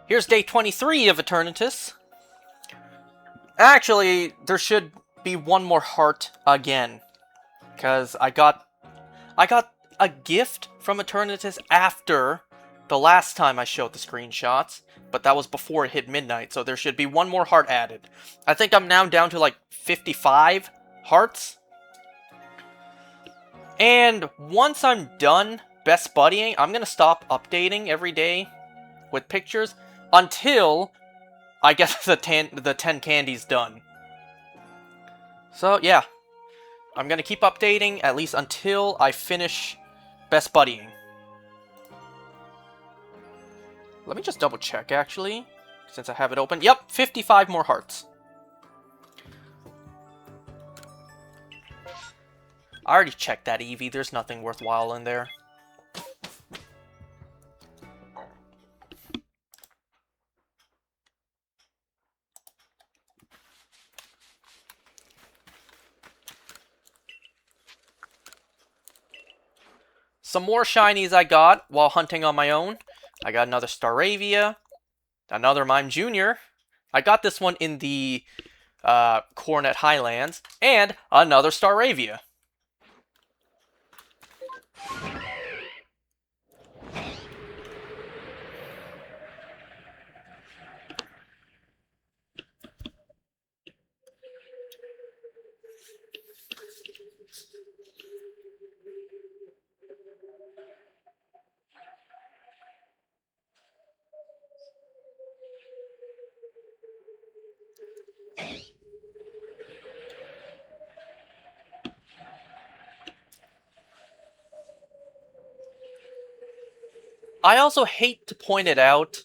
Here's day 23 of Eternatus. Actually, there should be one more heart again. Because I got a gift from Eternatus after the last time I showed the screenshots. But that was before it hit midnight, so there should be one more heart added. I think I'm now down to like 55 hearts. And once I'm done best buddying, I'm going to stop updating every day with pictures until I get the 10 candies done. So yeah, I'm going to keep updating at least until I finish best buddying. Let me just double check actually, since I have it open. Yep, 55 more hearts. I already checked that Eevee, there's nothing worthwhile in there. Some more shinies I got while hunting on my own. I got another Staravia, another Mime Jr. I got this one in the Coronet Highlands, and another Staravia. I also hate to point it out,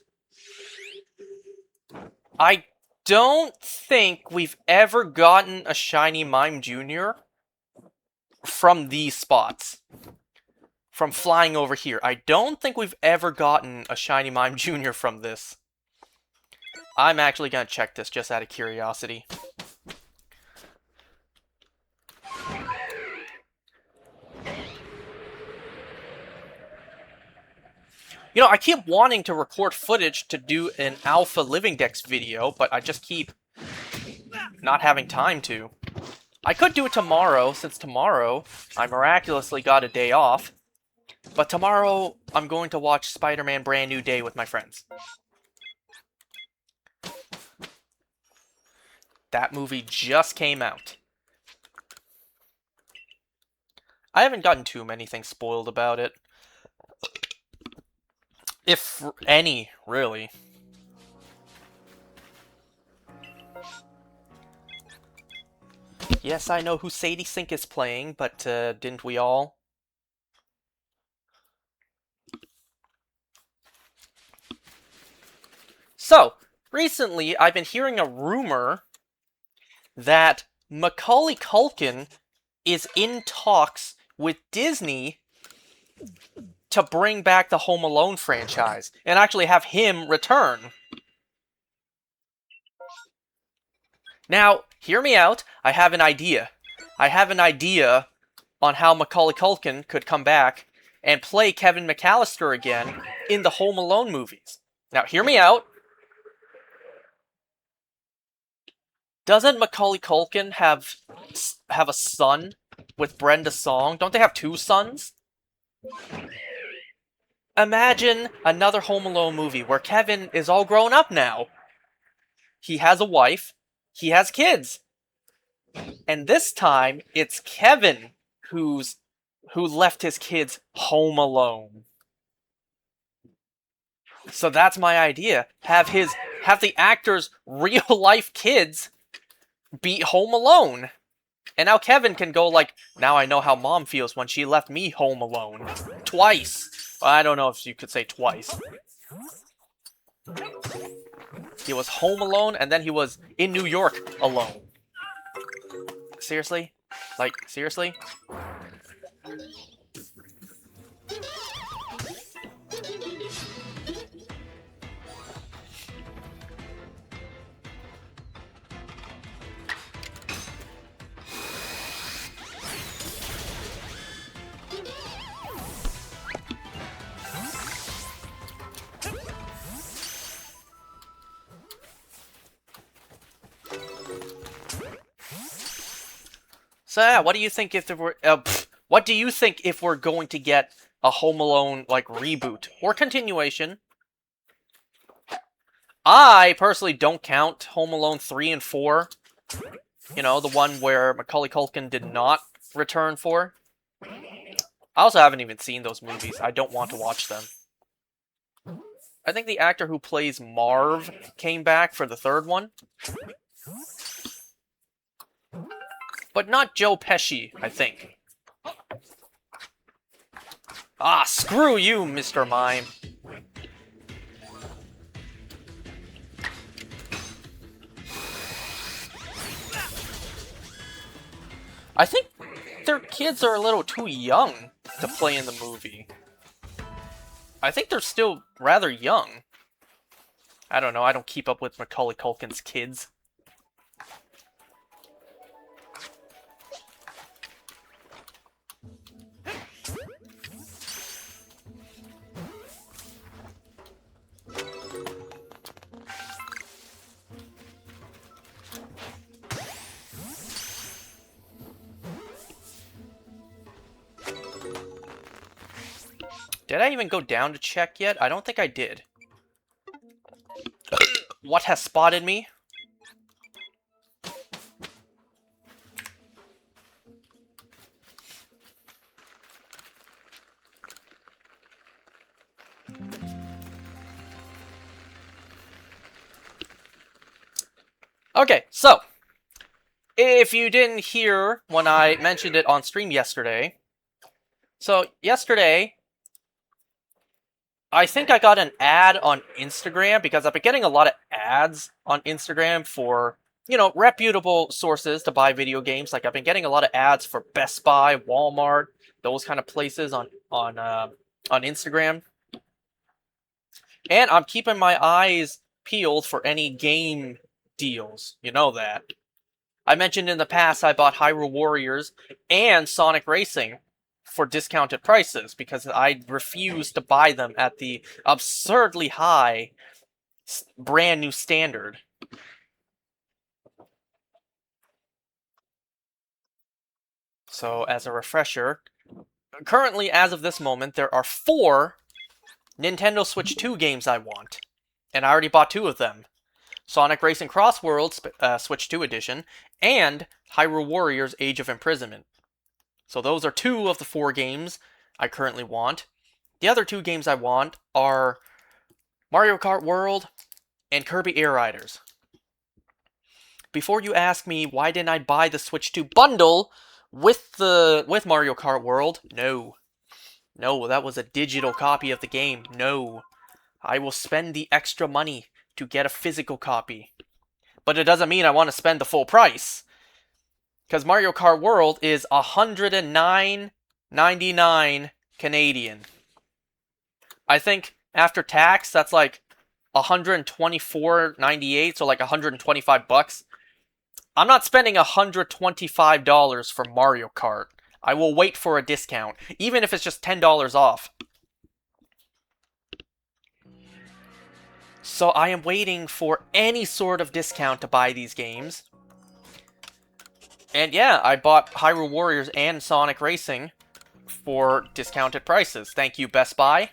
I don't think we've ever gotten a shiny Mime Jr. from these spots. From flying over here. I don't think we've ever gotten a shiny Mime Jr. from this. I'm actually going to check this just out of curiosity. You know, I keep wanting to record footage to do an Alpha Living Dex video, but I just keep not having time to. I could do it tomorrow, since tomorrow I miraculously got a day off. But tomorrow I'm going to watch Spider-Man Brand New Day with my friends. That movie just came out. I haven't gotten too many things spoiled about it. If any, really. Yes, I know who Sadie Sink is playing, but didn't we all? So, recently I've been hearing a rumor that Macaulay Culkin is in talks with Disney to bring back the Home Alone franchise, and actually have him return. Now, hear me out, I have an idea. I have an idea on how Macaulay Culkin could come back and play Kevin McAllister again in the Home Alone movies. Now, hear me out. Doesn't Macaulay Culkin have a son with Brenda Song? Don't they have two sons? Imagine another Home Alone movie where Kevin is all grown up now. He has a wife. He has kids. And this time, it's Kevin who left his kids home alone. So that's my idea. Have the actors' real-life kids be home alone. And now Kevin can go like, now I know how mom feels when she left me home alone. Twice. I don't know if you could say twice. He was home alone, and then he was in New York alone. Seriously? Like, seriously? So yeah, what do you think if there were? What do you think if we're going to get a Home Alone like reboot or continuation? I personally don't count Home Alone 3 and 4. You know, the one where Macaulay Culkin did not return for. I also haven't even seen those movies. I don't want to watch them. I think the actor who plays Marv came back for the third one. But not Joe Pesci, I think. Ah, screw you, Mr. Mime. I think their kids are a little too young to play in the movie. I think they're still rather young. I don't know, I don't keep up with Macaulay Culkin's kids. Did I even go down to check yet? I don't think I did. What has spotted me? Okay, so if you didn't hear when I mentioned it on stream yesterday, so yesterday I think I got an ad on Instagram because I've been getting a lot of ads on Instagram for, you know, reputable sources to buy video games. Like I've been getting a lot of ads for Best Buy, Walmart, those kind of places on Instagram. And I'm keeping my eyes peeled for any game deals. You know that. I mentioned in the past I bought Hyrule Warriors and Sonic Racing for discounted prices because I refused to buy them at the absurdly high brand new standard. So, as a refresher, currently, as of this moment, there are 4 Nintendo Switch 2 games I want. And I already bought 2 of them. Sonic Racing Cross Worlds Switch 2 Edition, and Hyrule Warriors Age of Imprisonment. So those are 2 of the 4 games I currently want. The other 2 games I want are Mario Kart World and Kirby Air Riders. Before you ask me why didn't I buy the Switch 2 bundle with Mario Kart World, no. No, that was a digital copy of the game. No. I will spend the extra money to get a physical copy. But it doesn't mean I want to spend the full price. Because Mario Kart World is $109.99 Canadian. I think after tax, that's like $124.98, so like $125. I'm not spending $125 for Mario Kart. I will wait for a discount, even if it's just $10 off. So I am waiting for any sort of discount to buy these games. And yeah, I bought Hyrule Warriors and Sonic Racing for discounted prices. Thank you, Best Buy.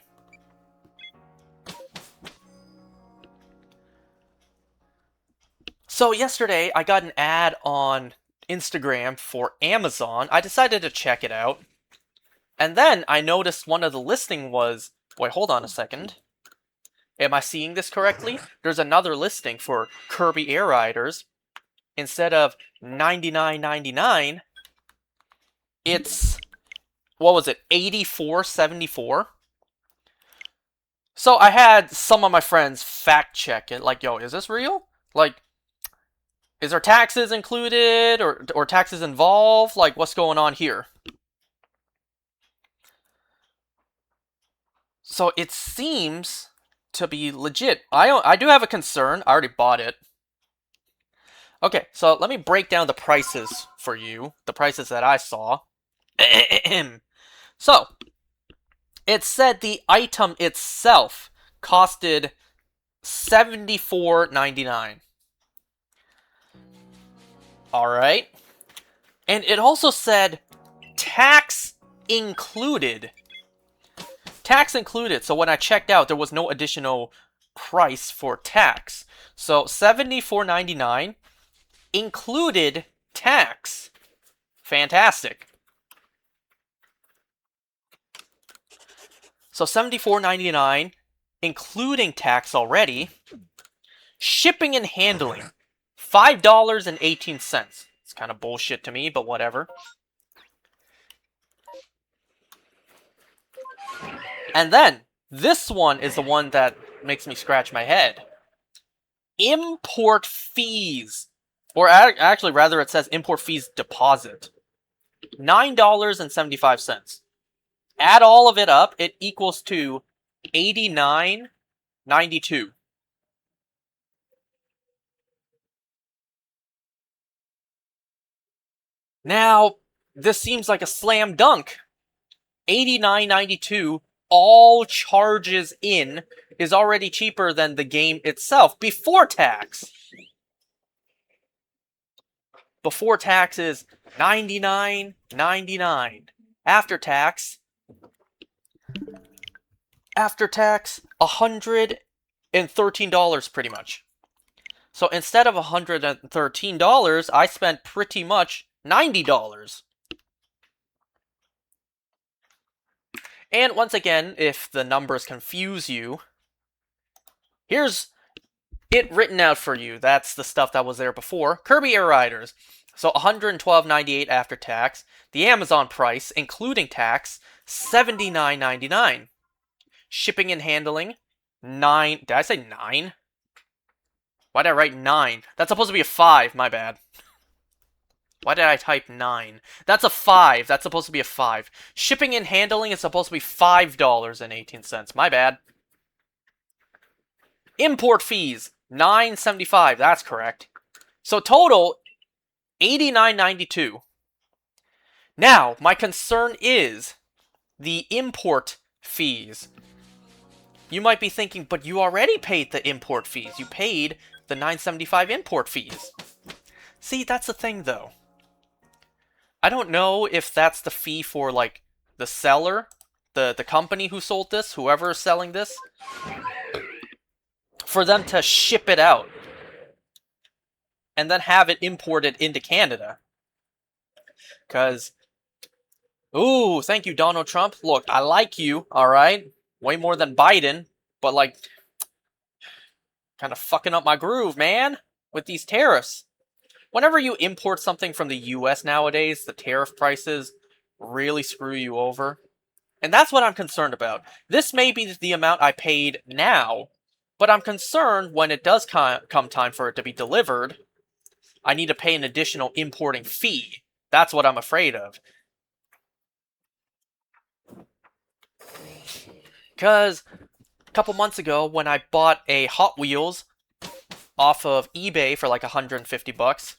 So yesterday, I got an ad on Instagram for Amazon. I decided to check it out. And then I noticed one of the listing was... Wait, hold on a second. Am I seeing this correctly? There's another listing for Kirby Air Riders. Instead of $99.99, it's... What was it? $84.74? So I had some of my friends fact check it. Like, yo, is this real? Like... Is there taxes included or taxes involved? Like, what's going on here? So it seems to be legit. I do have a concern. I already bought it. Okay, so let me break down the prices for you. The prices that I saw. So, it said the item itself costed $74.99. Alright. And it also said tax included. Tax included. So when I checked out, there was no additional price for tax. So $74.99 included tax. Fantastic. So $74.99 including tax already. Shipping and handling, $5.18. It's kind of bullshit to me, but whatever. And then, this one is the one that makes me scratch my head. Import fees. Or actually, rather, it says import fees deposit. $9.75. Add all of it up, it equals to $89.92. Now, this seems like a slam dunk. $89.92, all charges in, is already cheaper than the game itself before tax. Before tax is $99.99. After tax, $113 pretty much. So instead of $113, I spent pretty much $90. And once again, if the numbers confuse you, here's it written out for you. That's the stuff that was there before. Kirby Air Riders. So $112.98 after tax. The Amazon price, including tax, $79.99. Shipping and handling, 9. Did I say 9? Why did I write 9? That's supposed to be a 5, my bad. Why did I type 9? That's a 5. That's supposed to be a 5. Shipping and handling is supposed to be $5.18. My bad. Import fees, $9.75. That's correct. So total, $89.92. Now, my concern is the import fees. You might be thinking, but you already paid the import fees. You paid the $9.75 import fees. See, that's the thing, though. I don't know if that's the fee for, like, the seller, the company who sold this, whoever is selling this, for them to ship it out and then have it imported into Canada. Because, ooh, thank you, Donald Trump. Look, I like you, alright? Way more than Biden, but, like, kind of fucking up my groove, man, with these tariffs. Whenever you import something from the US nowadays, the tariff prices really screw you over. And that's what I'm concerned about. This may be the amount I paid now, but I'm concerned when it does come time for it to be delivered, I need to pay an additional importing fee. That's what I'm afraid of. Because a couple months ago, when I bought a Hot Wheels off of eBay for like $150,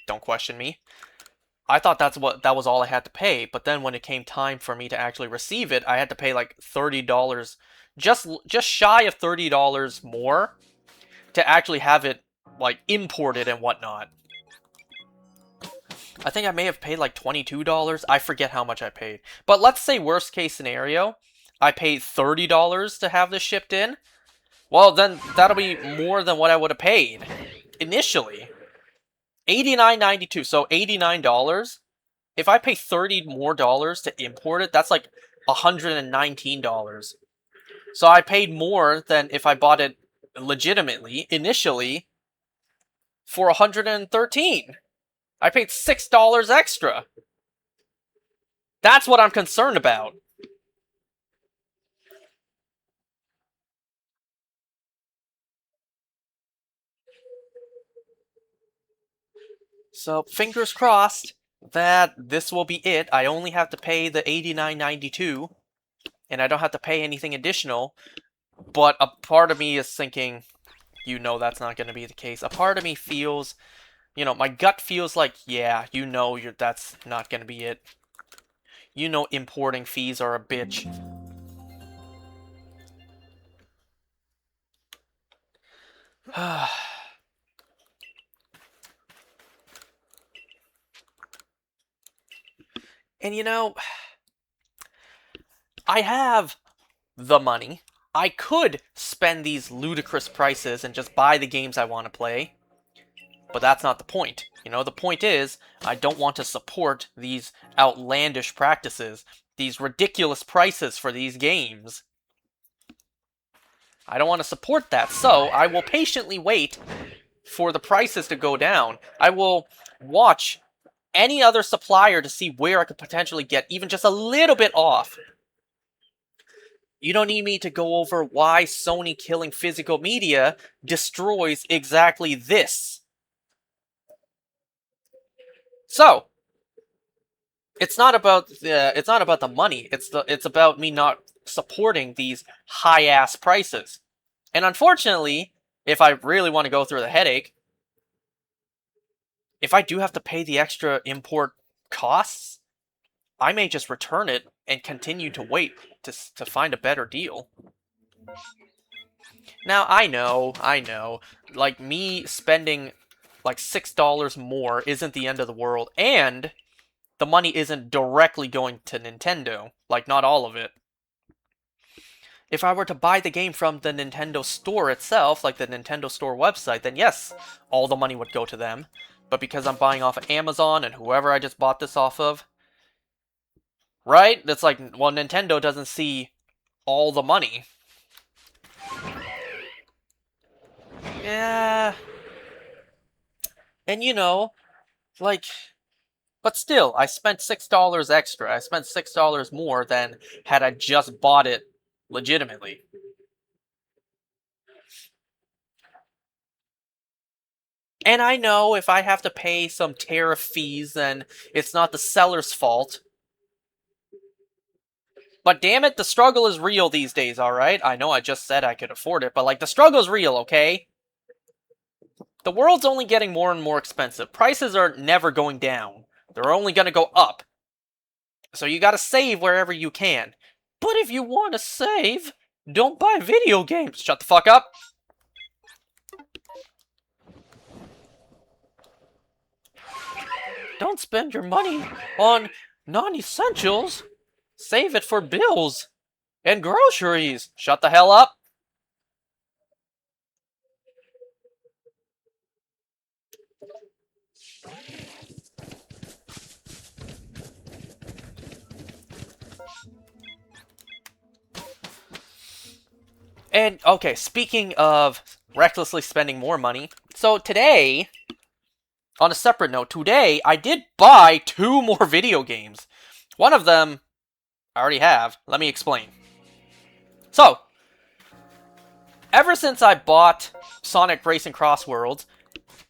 don't question me, I thought that was all I had to pay, but then when it came time for me to actually receive it, I had to pay like $30, just shy of $30 more to actually have it like imported and whatnot. I think I may have paid like $22. I forget how much I paid. But let's say worst case scenario, I paid $30 to have this shipped in. Well, then that'll be more than what I would have paid initially. $89.92, so $89. If I pay $30 more to import it, that's like $119. So I paid more than if I bought it legitimately, initially, for $113. I paid $6 extra. That's what I'm concerned about. So, fingers crossed that this will be it. I only have to pay the $89.92, and I don't have to pay anything additional. But a part of me is thinking, you know that's not going to be the case. A part of me feels, you know, my gut feels like, yeah, you know that's not going to be it. You know importing fees are a bitch. And you know, I have the money. I could spend these ludicrous prices and just buy the games I want to play. But that's not the point. You know, the point is, I don't want to support these outlandish practices, these ridiculous prices for these games. I don't want to support that, so I will patiently wait for the prices to go down. I will watch any other supplier to see where I could potentially get even just a little bit off. You don't need me to go over why Sony killing physical media destroys exactly this. So, it's not about the money. It's about me not supporting these high ass prices. And unfortunately, if I really want to go through the headache, if I do have to pay the extra import costs, I may just return it and continue to wait to find a better deal. Now, I know, like, me spending, like, $6 more isn't the end of the world, and the money isn't directly going to Nintendo. Like, not all of it. If I were to buy the game from the Nintendo Store itself, like the Nintendo Store website, then yes, all the money would go to them. But because I'm buying off of Amazon and whoever I just bought this off of, right? That's like, well, Nintendo doesn't see all the money. Yeah. And you know, like, but still, I spent $6 extra. I spent $6 more than had I just bought it legitimately. And I know if I have to pay some tariff fees, then it's not the seller's fault. But damn it, the struggle is real these days, alright? I know I just said I could afford it, but like, the struggle's real, okay? The world's only getting more and more expensive. Prices are never going down. They're only gonna go up. So you gotta save wherever you can. But if you want to save, don't buy video games. Shut the fuck up. Don't spend your money on non-essentials. Save it for bills and groceries. Shut the hell up. And, okay, speaking of recklessly spending more money, so today, on a separate note, today I did buy 2 more video games. One of them I already have. Let me explain. So, ever since I bought Sonic Racing Cross Worlds,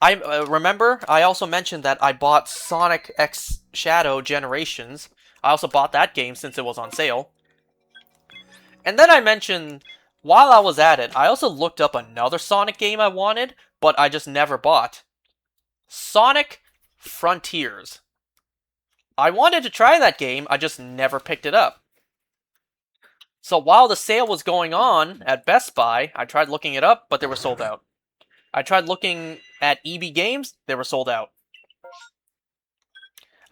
I remember I also mentioned that I bought Sonic X Shadow Generations. I also bought that game since it was on sale. And then I mentioned, while I was at it, I also looked up another Sonic game I wanted, but I just never bought. Sonic Frontiers. I wanted to try that game, I just never picked it up. So while the sale was going on at Best Buy, I tried looking it up, but they were sold out. I tried looking at EB Games, they were sold out.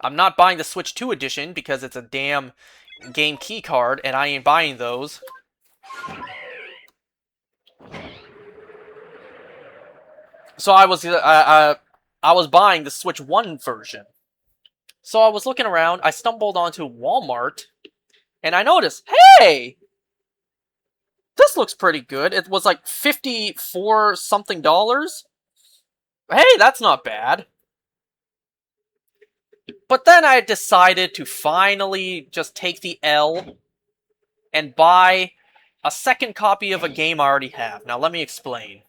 I'm not buying the Switch 2 edition because it's a damn game key card, and I ain't buying those. So I was buying the Switch 1 version. So I was looking around, I stumbled onto Walmart, and I noticed, hey! This looks pretty good. It was like 54 something dollars. Hey, that's not bad. But then I decided to finally just take the L and buy a second copy of a game I already have. Now let me explain.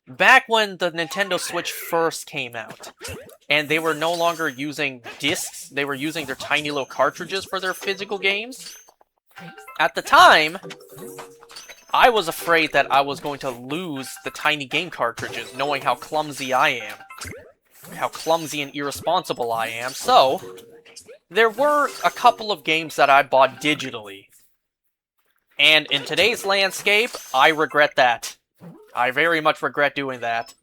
Back when the Nintendo Switch first came out, and they were no longer using discs, they were using their tiny little cartridges for their physical games. At the time, I was afraid that I was going to lose the tiny game cartridges, knowing how clumsy I am. How clumsy and irresponsible I am, so there were a couple of games that I bought digitally. And in today's landscape, I regret that. I very much regret doing that.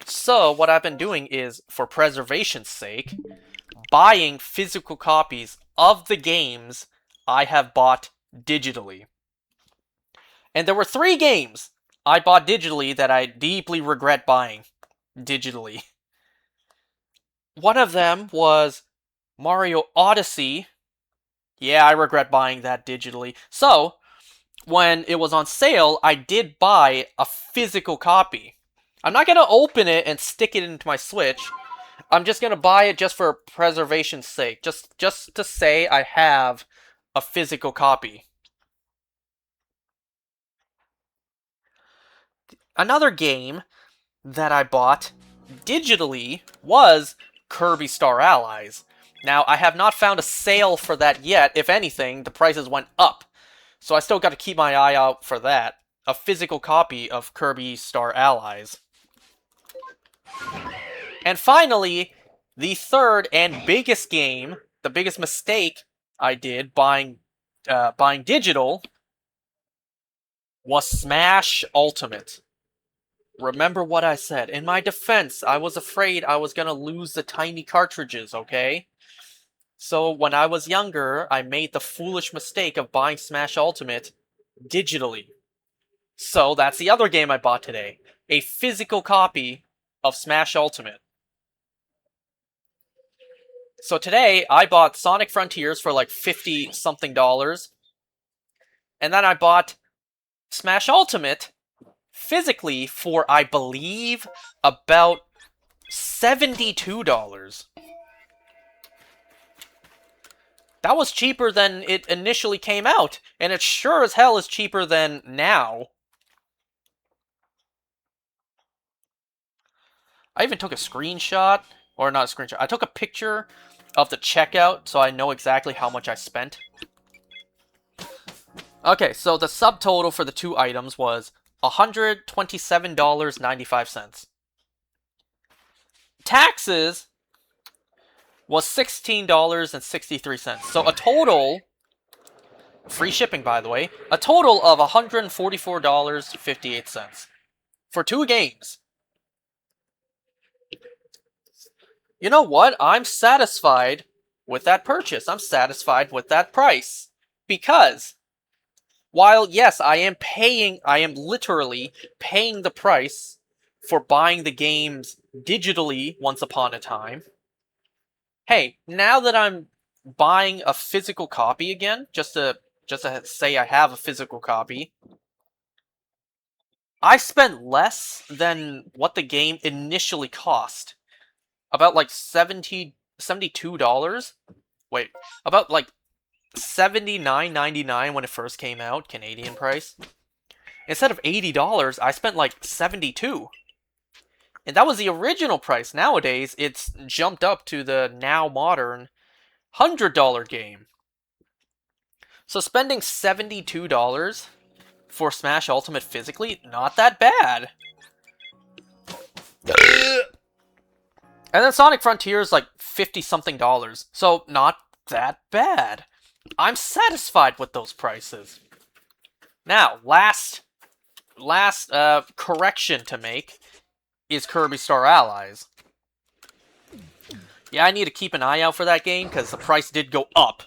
So, what I've been doing is, for preservation's sake, buying physical copies of the games I have bought digitally. And there were 3 games I bought digitally that I deeply regret buying digitally. One of them was Mario Odyssey. Yeah, I regret buying that digitally. So, when it was on sale, I did buy a physical copy. I'm not going to open it and stick it into my Switch. I'm just going to buy it just for preservation's sake. Just to say I have a physical copy. Another game that I bought digitally was Kirby Star Allies. Now, I have not found a sale for that yet. If anything, the prices went up. So I still got to keep my eye out for that. A physical copy of Kirby Star Allies. And finally, the third and biggest game, the biggest mistake I did buying digital, was Smash Ultimate. Remember what I said. In my defense, I was afraid I was gonna lose the tiny cartridges, okay? So when I was younger, I made the foolish mistake of buying Smash Ultimate digitally. So that's the other game I bought today. A physical copy of Smash Ultimate. So today, I bought Sonic Frontiers for like 50 something dollars. And then I bought Smash Ultimate physically for, I believe, about $72. That was cheaper than it initially came out, and it sure as hell is cheaper than now. I even took a screenshot, or not a screenshot, I took a picture of the checkout so I know exactly how much I spent. Okay, so the subtotal for the 2 items was $127.95. Taxes was $16.63. So a total, free shipping by the way, a total of $144.58 for 2 games. You know what? I'm satisfied with that purchase. I'm satisfied with that price. Because while, yes, I am literally paying the price for buying the games digitally once upon a time. Hey, now that I'm buying a physical copy again, just to say I have a physical copy, I spent less than what the game initially cost. About like $72. Wait, about like $79.99 when it first came out, Canadian price. Instead of $80, I spent like $72. And that was the original price. Nowadays, it's jumped up to the now modern $100 game. So spending $72 for Smash Ultimate physically, not that bad. And then Sonic Frontiers like 50 something dollars. So not that bad. I'm satisfied with those prices. Now, last correction to make is Kirby Star Allies. Yeah, I need to keep an eye out for that game because the price did go up.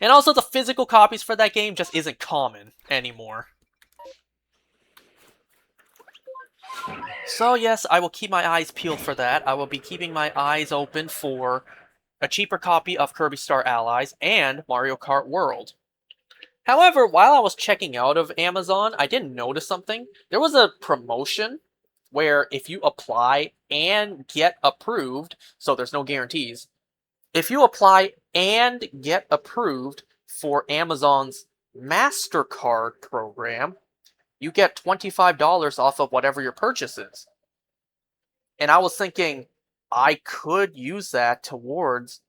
And also the physical copies for that game just isn't common anymore. So yes, I will keep my eyes peeled for that. I will be keeping my eyes open for a cheaper copy of Kirby Star Allies and Mario Kart World. However, while I was checking out of Amazon, I did notice something. There was a promotion where if you apply and get approved, so there's no guarantees, if you apply and get approved for Amazon's MasterCard program, you get $25 off of whatever your purchase is. And I was thinking, I could use that towards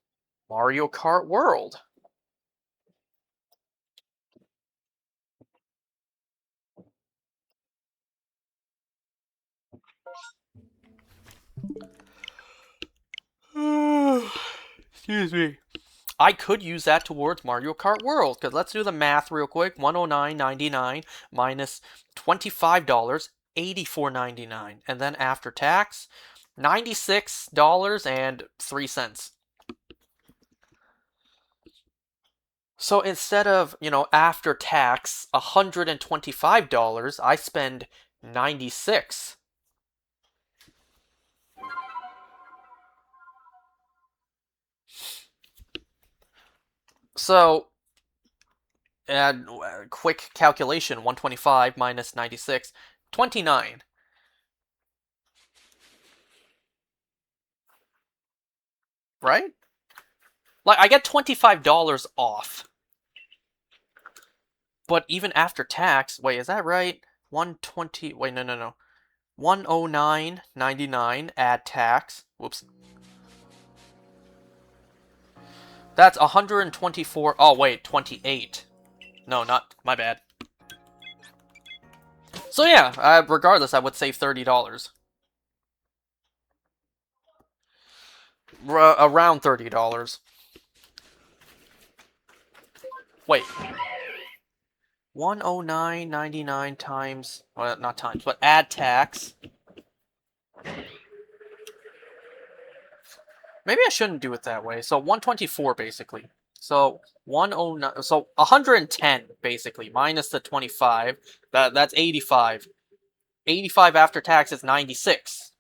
Mario Kart World. Excuse me. I could use that towards Mario Kart World, because let's do the math real quick. $109.99 minus $25, $84.99. And then after tax, $96.03. So instead of, after tax, $125, I spend 96. So, quick calculation, 125 minus 96, 29. Right? Like, I get $25 off. But even after tax, wait, is that right? 120, wait, no. 109.99 add tax. Whoops. That's 124. Oh, wait, 28. No, not, my bad. So yeah, regardless, I would save $30. Around $30. Wait. 109.99 times, well, not times, but add tax. Maybe I shouldn't do it that way. So 124 basically. So 109, so 110 basically minus the 25. That's 85. 85 after tax is 96.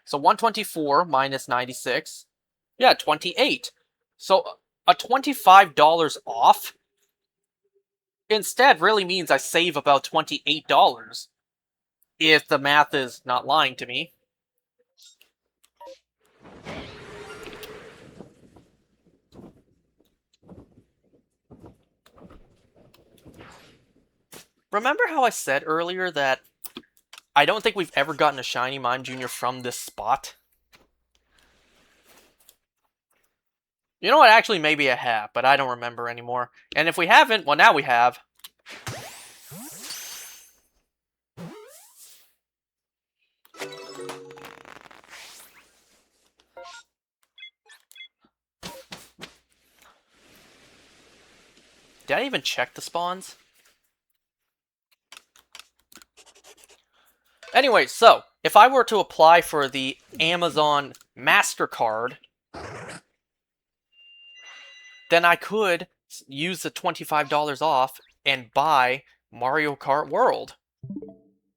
So 124 minus 96. Yeah, 28. So a $25 off instead really means I save about $28 if the math is not lying to me. Remember how I said earlier that I don't think we've ever gotten a shiny Mime Jr. from this spot? You know what, actually maybe I have, but I don't remember anymore. And if we haven't, well now we have. Did I even check the spawns? Anyway, so, if I were to apply for the Amazon MasterCard, then I could use the $25 off and buy Mario Kart World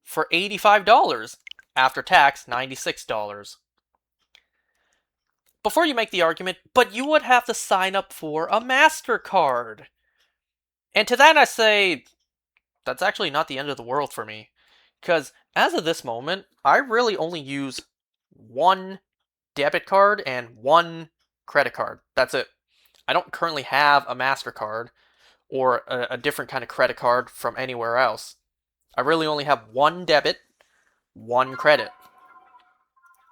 for $85. After tax, $96. Before you make the argument, but you would have to sign up for a MasterCard. And to that I say, that's actually not the end of the world for me. Because as of this moment, I really only use one debit card and one credit card. That's it. I don't currently have a MasterCard or a different kind of credit card from anywhere else. I really only have one debit, one credit.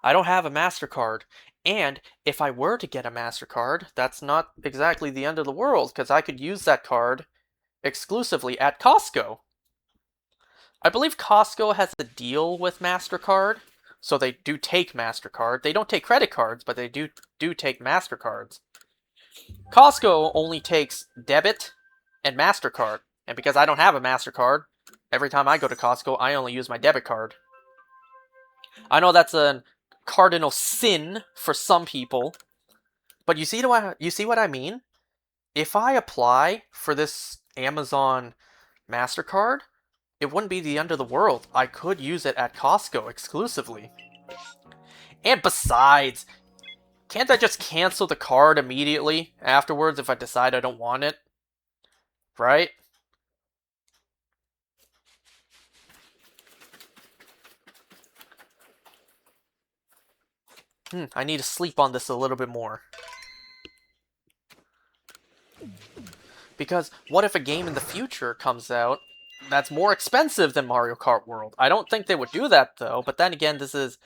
I don't have a MasterCard. And if I were to get a MasterCard, that's not exactly the end of the world, because I could use that card exclusively at Costco. I believe Costco has a deal with MasterCard, so they do take MasterCard. They don't take credit cards, but they do take MasterCards. Costco only takes debit and MasterCard, and because I don't have a MasterCard, every time I go to Costco, I only use my debit card. I know that's a cardinal sin for some people, but you see what I mean? If I apply for this Amazon MasterCard, it wouldn't be the end of the world. I could use it at Costco exclusively. And besides, can't I just cancel the card immediately afterwards if I decide I don't want it? Right? I need to sleep on this a little bit more. Because what if a game in the future comes out that's more expensive than Mario Kart World? I don't think they would do that, though. But then again, this is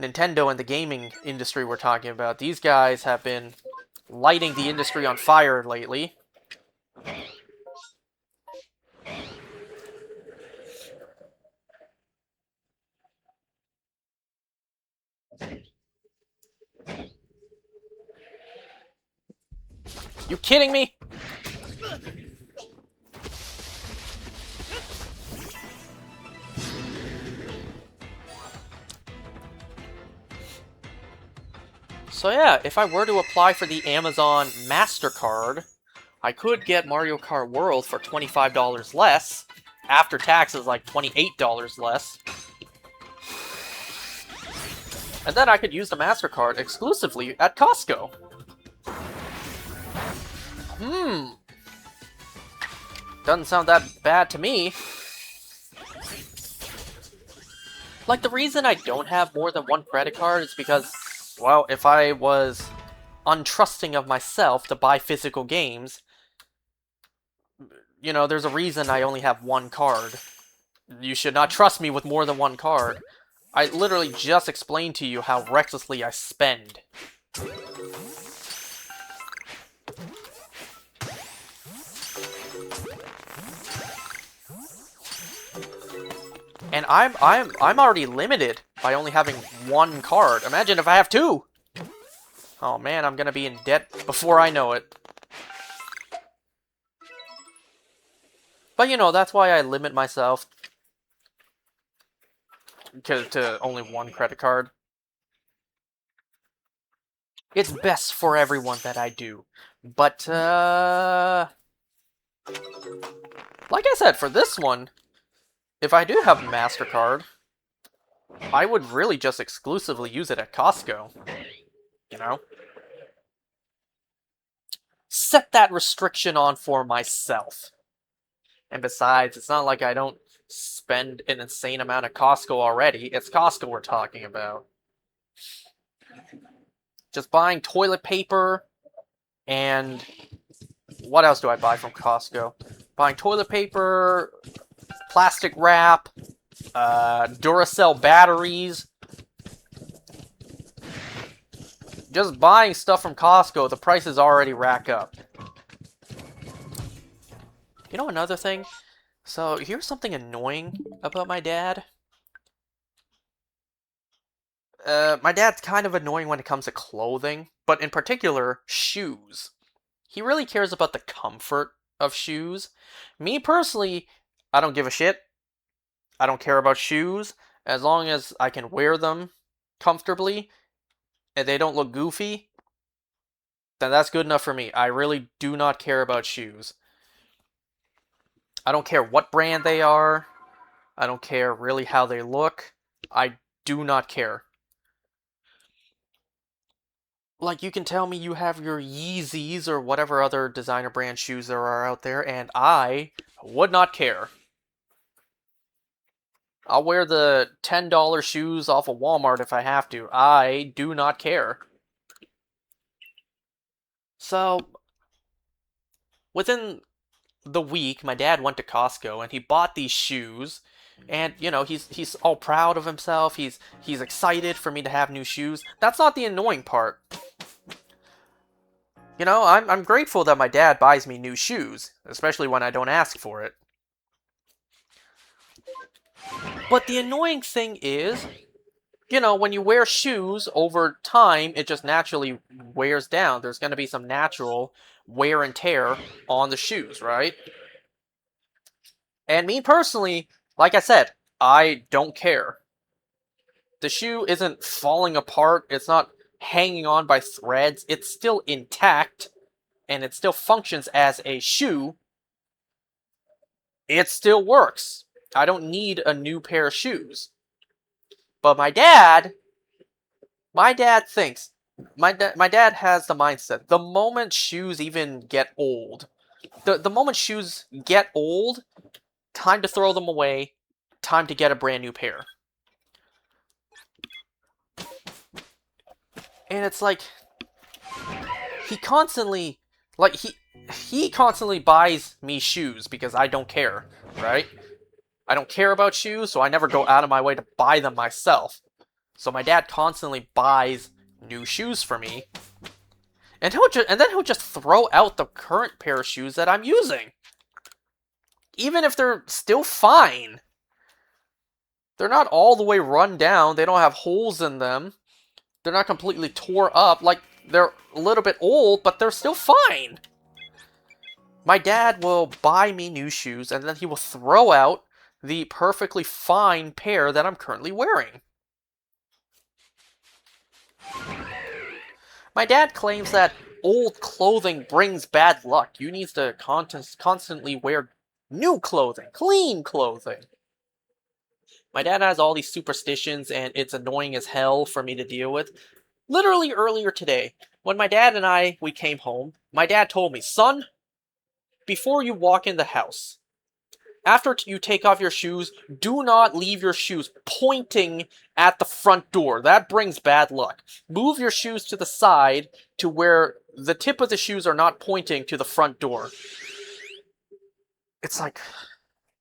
Nintendo and the gaming industry we're talking about. These guys have been lighting the industry on fire lately. You kidding me? So yeah, if I were to apply for the Amazon MasterCard, I could get Mario Kart World for $25 less. After taxes, like $28 less. And then I could use the MasterCard exclusively at Costco. Doesn't sound that bad to me. Like, the reason I don't have more than one credit card is because, well, if I was untrusting of myself to buy physical games, you know, there's a reason I only have one card. You should not trust me with more than one card. I literally just explained to you how recklessly I spend. And I'm already limited by only having one card. Imagine if I have two. Oh man, I'm gonna be in debt before I know it. But you know, that's why I limit myself to only one credit card. It's best for everyone that I do. But, like I said, for this one, if I do have a MasterCard, I would really just exclusively use it at Costco. You know? Set that restriction on for myself. And besides, it's not like I don't spend an insane amount at Costco already. It's Costco we're talking about. Just buying toilet paper and... what else do I buy from Costco? Buying toilet paper, plastic wrap, Duracell batteries. Just buying stuff from Costco, the prices already rack up. You know another thing? So, here's something annoying about my dad. My dad's kind of annoying when it comes to clothing, but in particular, shoes. He really cares about the comfort of shoes. Me personally, I don't give a shit. I don't care about shoes. As long as I can wear them comfortably and they don't look goofy, then that's good enough for me. I really do not care about shoes. I don't care what brand they are. I don't care really how they look. I do not care. Like, you can tell me you have your Yeezys or whatever other designer brand shoes there are out there, and I would not care. I'll wear the $10 shoes off of Walmart if I have to. I do not care. So, within the week, my dad went to Costco and he bought these shoes. And, you know, he's all proud of himself. He's excited for me to have new shoes. That's not the annoying part. You know, I'm grateful that my dad buys me new shoes, especially when I don't ask for it. But the annoying thing is, you know, when you wear shoes, over time, it just naturally wears down. There's going to be some natural wear and tear on the shoes, right? And me personally, like I said, I don't care. The shoe isn't falling apart. It's not hanging on by threads. It's still intact, and it still functions as a shoe. It still works. I don't need a new pair of shoes. But my dad thinks, my dad has the mindset, the moment shoes even get old, the moment shoes get old, time to throw them away, time to get a brand new pair. And it's like, he constantly buys me shoes because I don't care, right? I don't care about shoes, so I never go out of my way to buy them myself. So my dad constantly buys new shoes for me. And then he'll just throw out the current pair of shoes that I'm using. Even if they're still fine. They're not all the way run down. They don't have holes in them. They're not completely tore up. Like, they're a little bit old, but they're still fine. My dad will buy me new shoes, and then he will throw out the perfectly fine pair that I'm currently wearing. My dad claims that old clothing brings bad luck. You need to constantly wear new clothing, clean clothing. My dad has all these superstitions, and it's annoying as hell for me to deal with. Literally earlier today, when my dad and we came home, my dad told me, son, before you walk in the house, after you take off your shoes, do not leave your shoes pointing at the front door. That brings bad luck. Move your shoes to the side to where the tip of the shoes are not pointing to the front door. It's like,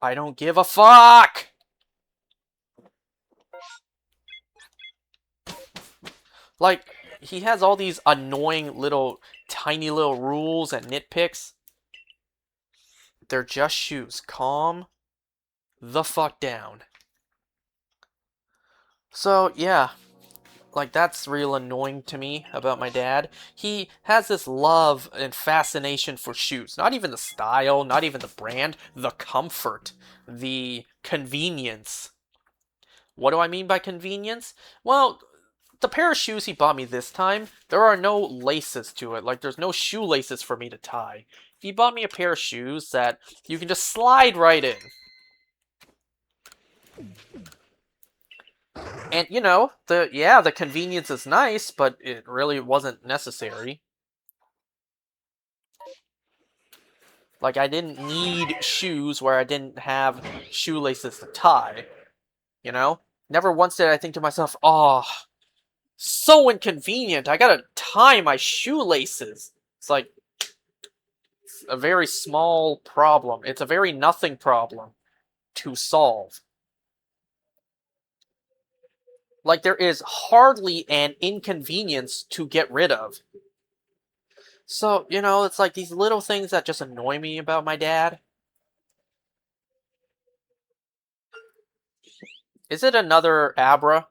I don't give a fuck! Like, he has all these annoying little, tiny little rules and nitpicks. They're just shoes. Calm the fuck down. So, yeah. Like, that's real annoying to me about my dad. He has this love and fascination for shoes. Not even the style, not even the brand. The comfort. The convenience. What do I mean by convenience? Well, the pair of shoes he bought me this time, there are no laces to it. Like, there's no shoelaces for me to tie. He bought me a pair of shoes that you can just slide right in. And, you know, the convenience is nice, but it really wasn't necessary. Like, I didn't need shoes where I didn't have shoelaces to tie. You know? Never once did I think to myself, oh, so inconvenient, I gotta tie my shoelaces. It's like, it's a very small problem. It's a very nothing problem to solve. Like, there is hardly an inconvenience to get rid of. So, you know, it's like these little things that just annoy me about my dad. Is it another Abra?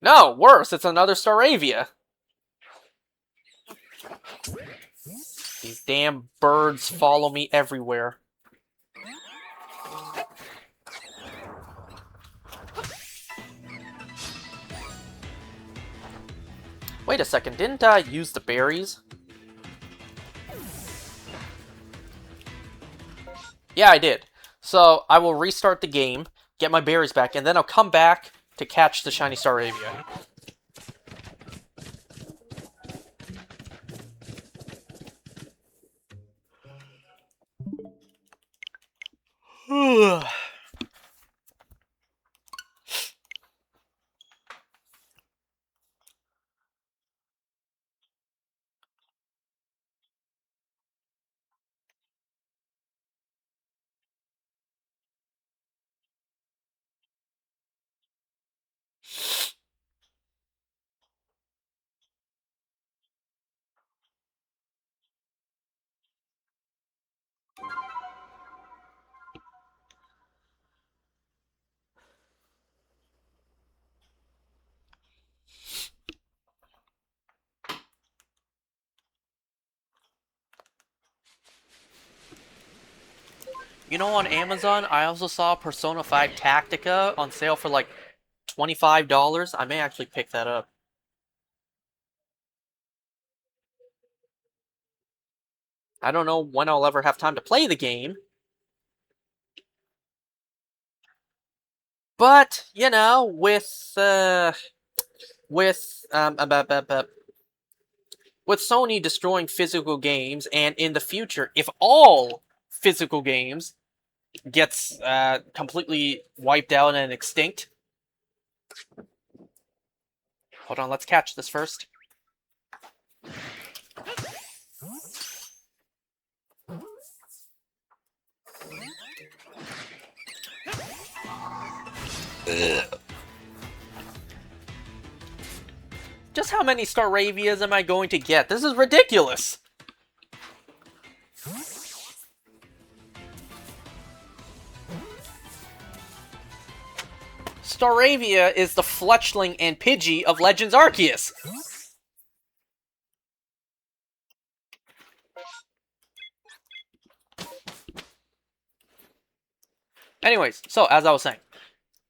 No, worse, it's another Staravia. These damn birds follow me everywhere. Wait a second, didn't I use the berries? Yeah, I did. So, I will restart the game, get my berries back, and then I'll come back to catch the shiny Staravia. You know, on Amazon, I also saw Persona 5 Tactica on sale for like $25. I may actually pick that up. I don't know when I'll ever have time to play the game. But, you know, with Sony destroying physical games, and in the future, if all physical games gets completely wiped out and extinct. Hold on, let's catch this first. Ugh. Just how many Staravias am I going to get? This is ridiculous! Staravia is the fletchling and Pidgey of Legends Arceus. Anyways, so as I was saying,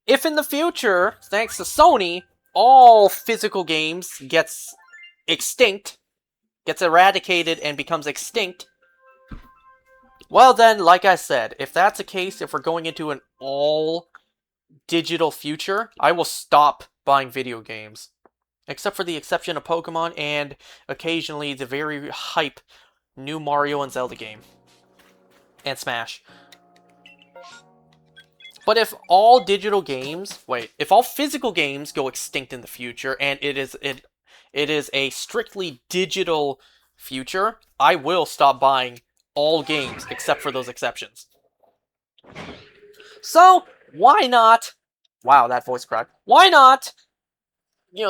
if in the future, thanks to Sony, all physical games gets extinct, gets eradicated and becomes extinct, well then, like I said, if that's the case, if we're going into an all-digital future, I will stop buying video games. Except for the exception of Pokemon and occasionally the very hype new Mario and Zelda game. And Smash. But if all digital games, if all physical games go extinct in the future and it is a strictly digital future, I will stop buying all games except for those exceptions. So, why not? Wow, that voice cracked. Why not,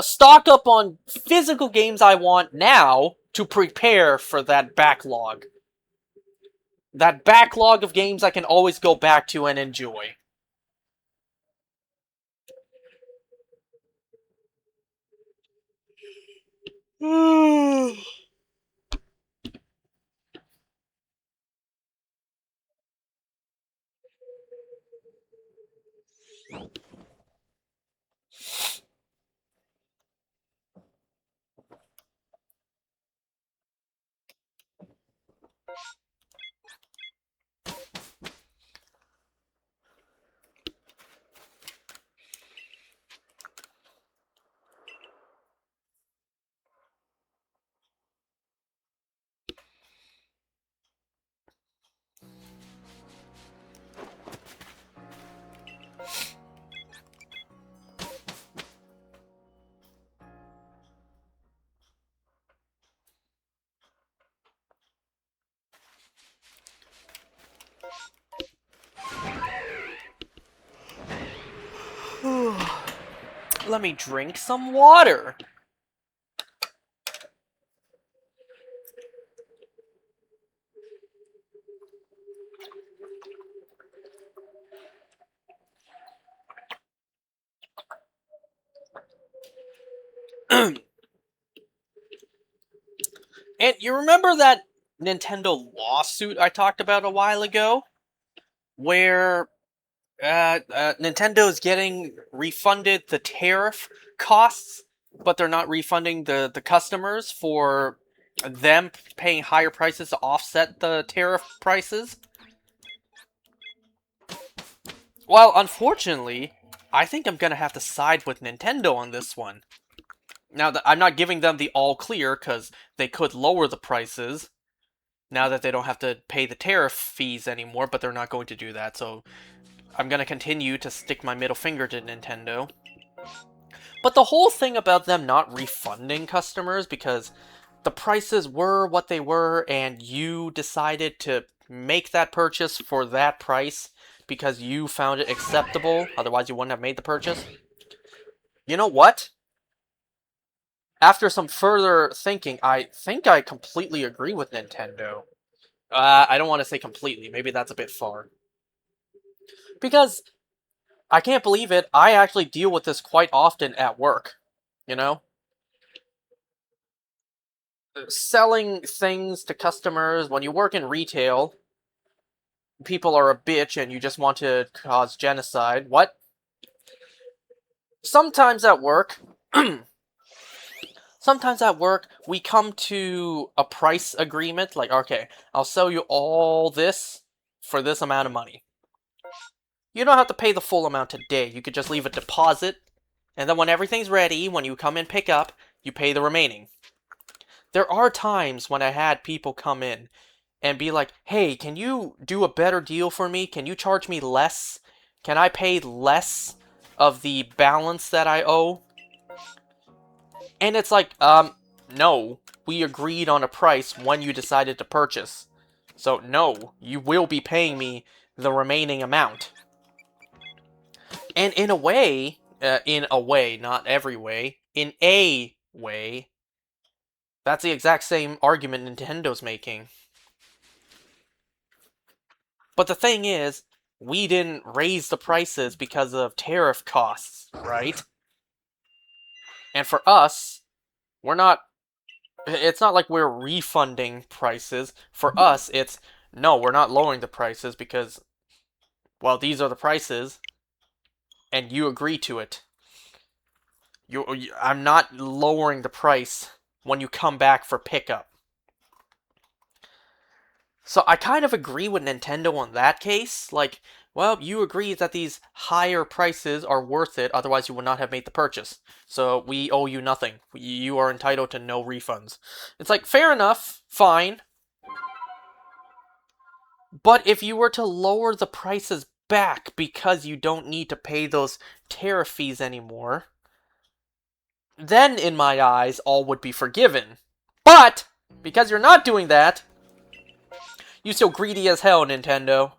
stock up on physical games I want now to prepare for that backlog. That backlog of games I can always go back to and enjoy. Let me drink some water. And you remember that Nintendo lawsuit I talked about a while ago? Where Nintendo's getting refunded the tariff costs, but they're not refunding the customers for them paying higher prices to offset the tariff prices? Well, unfortunately, I think I'm gonna have to side with Nintendo on this one. Now, I'm not giving them the all clear, because they could lower the prices now that they don't have to pay the tariff fees anymore, but they're not going to do that, so I'm gonna continue to stick my middle finger to Nintendo. But the whole thing about them not refunding customers because the prices were what they were and you decided to make that purchase for that price because you found it acceptable, otherwise you wouldn't have made the purchase. You know what? After some further thinking, I think I completely agree with Nintendo. I don't want to say completely, maybe that's a bit far. Because, I can't believe it, I actually deal with this quite often at work. You know? Selling things to customers, when you work in retail, people are a bitch and you just want to cause genocide. What? Sometimes at work, we come to a price agreement, like, okay, I'll sell you all this for this amount of money. You don't have to pay the full amount today, you could just leave a deposit, and then when everything's ready, when you come and pick up, you pay the remaining. There are times when I had people come in and be like, hey, can you do a better deal for me? Can you charge me less? Can I pay less of the balance that I owe? And it's like, no. We agreed on a price when you decided to purchase. So, no, you will be paying me the remaining amount. And in a way, not every way, in a way, that's the exact same argument Nintendo's making. But the thing is, we didn't raise the prices because of tariff costs, right? And for us, it's not like we're refunding prices. For us, it's, no, we're not lowering the prices because, well, these are the prices, and you agree to it. I'm not lowering the price when you come back for pickup. So I kind of agree with Nintendo on that case. Like, well, you agree that these higher prices are worth it, otherwise you would not have made the purchase. So we owe you nothing. You are entitled to no refunds. It's like, fair enough, fine. But if you were to lower the prices back because you don't need to pay those tariff fees anymore, then in my eyes, all would be forgiven. But because you're not doing that, you still greedy as hell, Nintendo.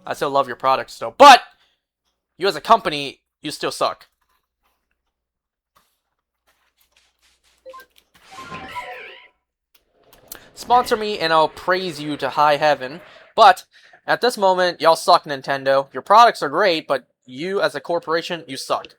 I still love your products still, but you as a company, you still suck. Sponsor me and I'll praise you to high heaven, but at this moment, y'all suck, Nintendo. Your products are great, but you as a corporation, you suck.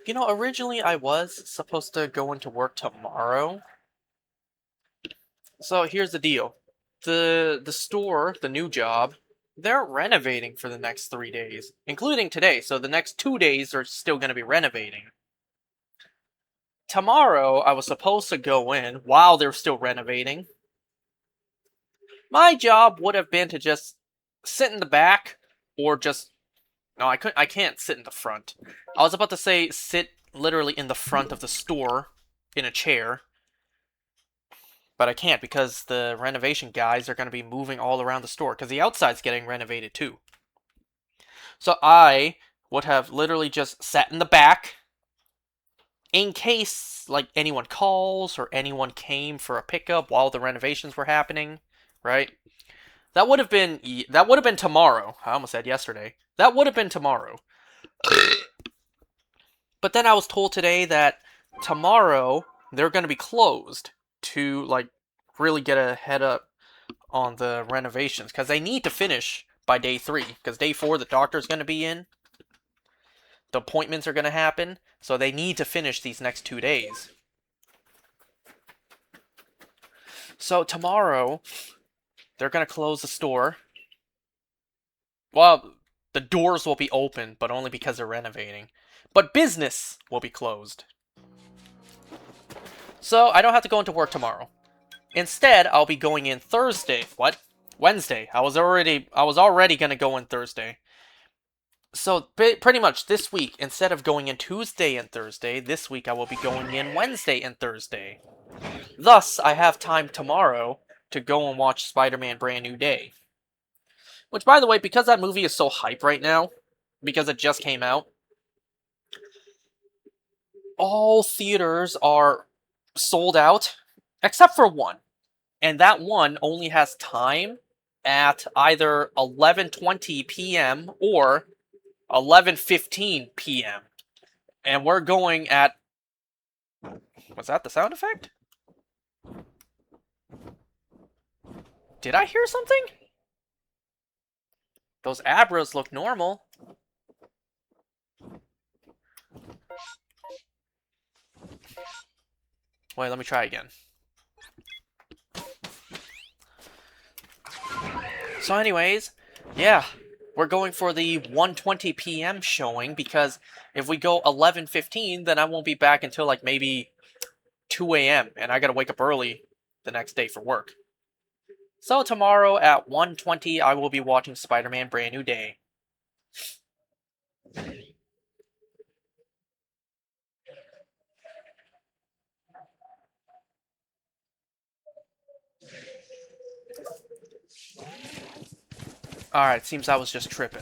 You know, originally I was supposed to go into work tomorrow. So here's the deal. The store, the new job, they're renovating for the next 3 days, including today. So the next 2 days are still going to be renovating. Tomorrow, I was supposed to go in while they're still renovating. My job would have been to just sit in the back or just no, I can't sit in the front. I was about to say sit literally in the front of the store in a chair, but I can't because the renovation guys are going to be moving all around the store because the outside's getting renovated too. So I would have literally just sat in the back in case like anyone calls or anyone came for a pickup while the renovations were happening, right? That would have been tomorrow. I almost said yesterday. That would have been tomorrow. But then I was told today that tomorrow they're going to be closed to like really get a head up on the renovations because they need to finish by day 3 because day 4 the doctor's going to be in. The appointments are going to happen, so they need to finish these next 2 days. So tomorrow they're going to close the store. Well, the doors will be open, but only because they're renovating. But business will be closed. So I don't have to go into work tomorrow. Instead, I'll be going in Thursday. What? Wednesday. I was already gonna go in Thursday. So pretty much this week, instead of going in Tuesday and Thursday, this week I will be going in Wednesday and Thursday. Thus, I have time tomorrow to go and watch Spider-Man Brand New Day. Which, by the way, because that movie is so hype right now, because it just came out, all theaters are sold out, except for one. And that one only has time at either 11:20 p.m. or 11:15 p.m. And we're going at... Was that the sound effect? Did I hear something? Those Abras look normal. Wait, let me try again. So anyways, yeah, we're going for the 1:20 p.m. showing because if we go 11:15, then I won't be back until like maybe 2 a.m. and I gotta wake up early the next day for work. So tomorrow at 1:20, I will be watching Spider-Man Brand New Day. Alright, seems I was just tripping.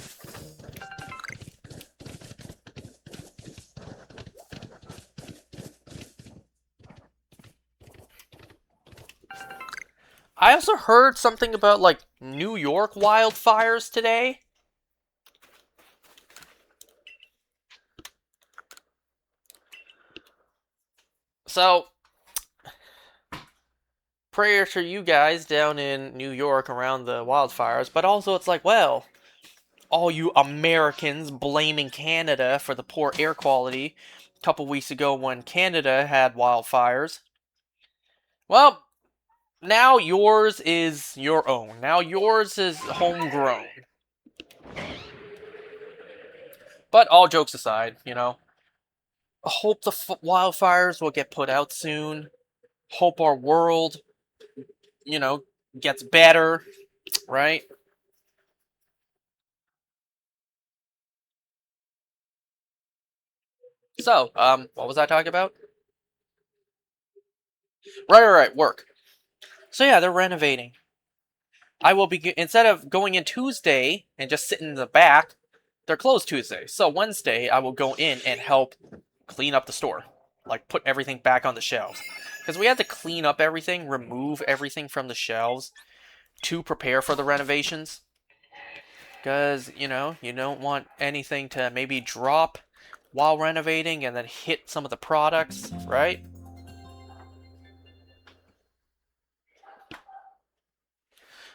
I also heard something about, like, New York wildfires today. So, prayer to you guys down in New York around the wildfires, but also it's like, well, all you Americans blaming Canada for the poor air quality a couple weeks ago when Canada had wildfires. Well, now yours is your own. Now yours is homegrown. But all jokes aside, you know, I hope the wildfires will get put out soon. Hope our world, you know, gets better, right? So, what was I talking about? Right, work. So yeah, they're renovating. I will be, instead of going in Tuesday and just sitting in the back, they're closed Tuesday. So Wednesday, I will go in and help clean up the store. Like, put everything back on the shelves. Because we had to clean up everything, remove everything from the shelves to prepare for the renovations. Because, you know, you don't want anything to maybe drop while renovating and then hit some of the products, right?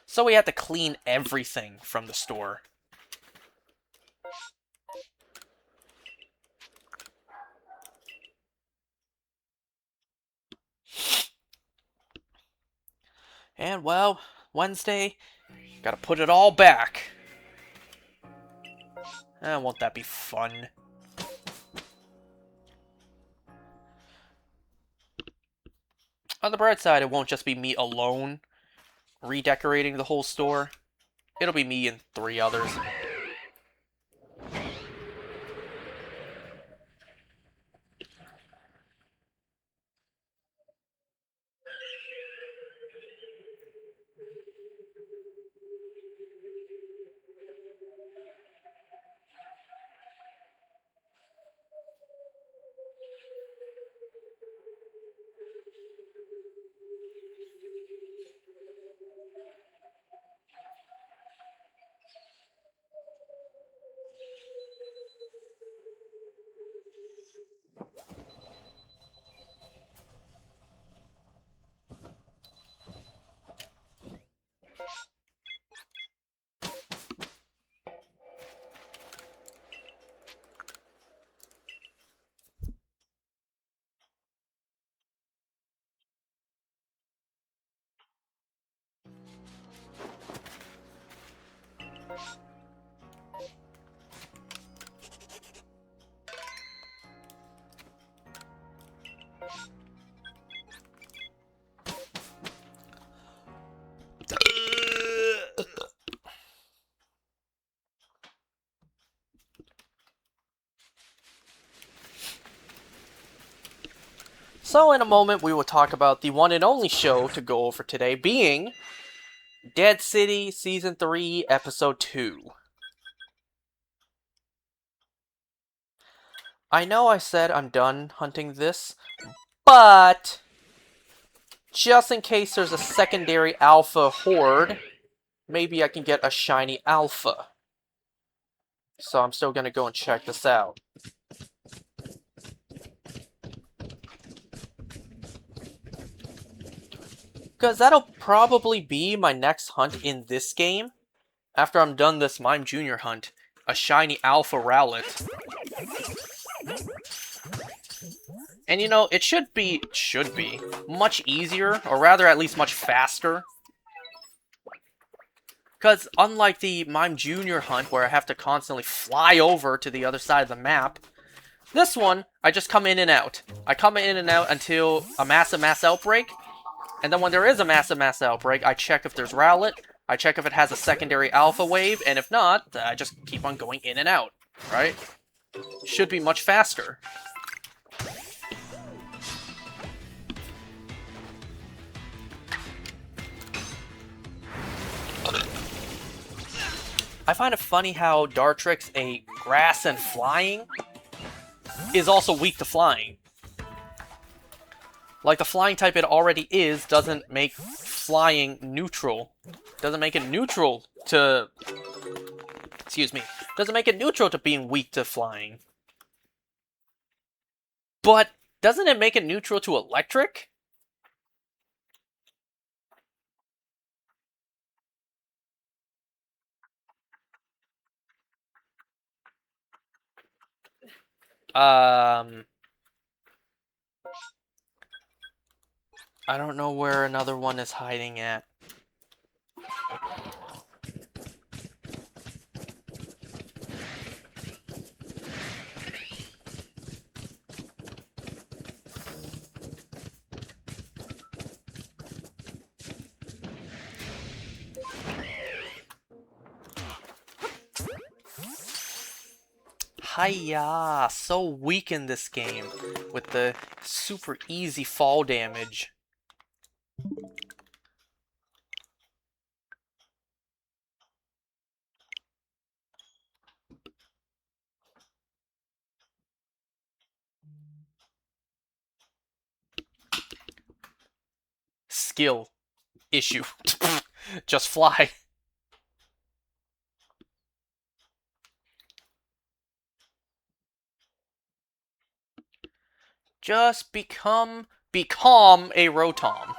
So we had to clean everything from the store. And, well, Wednesday, gotta put it all back. Won't that be fun? On the bright side, it won't just be me alone redecorating the whole store. It'll be me and 3 others. So in a moment, we will talk about the one and only show to go over today, being Dead City Season 3, Episode 2. I know I said I'm done hunting this, but just in case there's a secondary alpha horde, maybe I can get a shiny alpha. So I'm still gonna go and check this out. Because that'll probably be my next hunt in this game. After I'm done this Mime Jr. hunt, a shiny alpha Rowlet. And you know, it should be much easier, or rather at least much faster. Because unlike the Mime Jr. hunt where I have to constantly fly over to the other side of the map, this one, I just come in and out. I come in and out until a massive mass outbreak, and then when there is a massive mass outbreak, I check if there's Rowlet, I check if it has a secondary alpha wave, and if not, I just keep on going in and out, right? Should be much faster. I find it funny how Dartrix, a grass and flying, is also weak to flying. Like, the flying type it already is doesn't make flying neutral. Doesn't make it neutral to... Excuse me. Doesn't make it neutral to being weak to flying. But doesn't it make it neutral to electric? Um... I don't know where another one is hiding at. Hiya! So weak in this game with the super easy fall damage. Skill issue. Just fly. Just become a Rotom.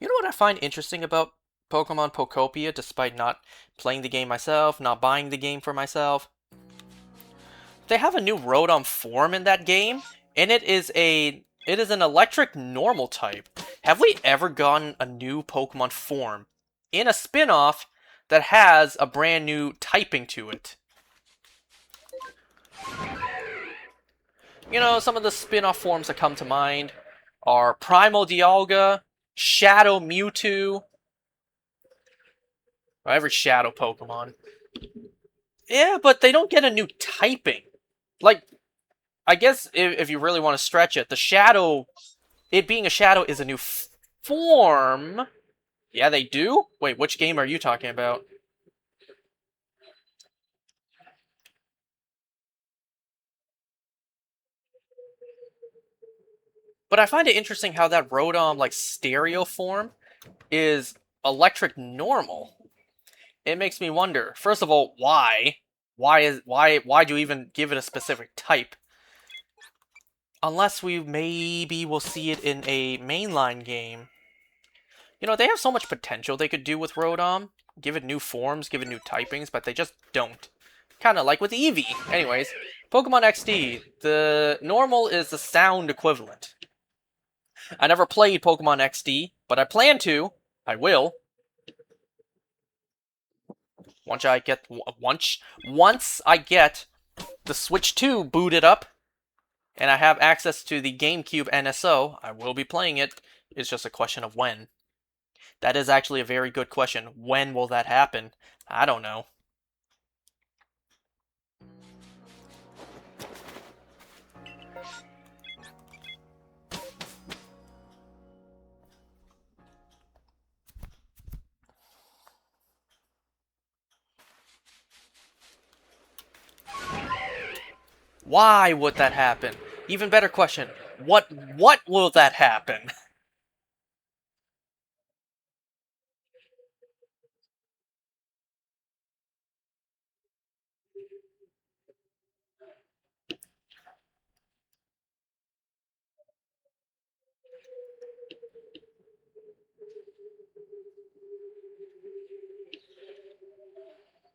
You know what I find interesting about Pokemon Pokopia, despite not playing the game myself, not buying the game for myself? They have a new Rotom form in that game, and it is an electric normal type. Have we ever gotten a new Pokemon form in a spin-off that has a brand new typing to it? You know, some of the spin-off forms that come to mind are Primal Dialga, Shadow Mewtwo, or every Shadow Pokemon. Yeah, but they don't get a new typing. Like, I guess if you really want to stretch it, the Shadow, it being a Shadow is a new form. Yeah, they do? Wait, which game are you talking about? But I find it interesting how that Rotom, like, stereo form is electric normal. It makes me wonder, first of all, why? Why do you even give it a specific type? Unless we maybe will see it in a mainline game. You know, they have so much potential they could do with Rotom. Give it new forms, give it new typings, but they just don't. Kinda like with Eevee. Anyways, Pokemon XD. The normal is the sound equivalent. I never played Pokemon XD, but I plan to. I will. Once I get the Switch 2 booted up, and I have access to the GameCube NSO, I will be playing it. It's just a question of when. That is actually a very good question. When will that happen? I don't know. Why would that happen? Even better question. What will that happen?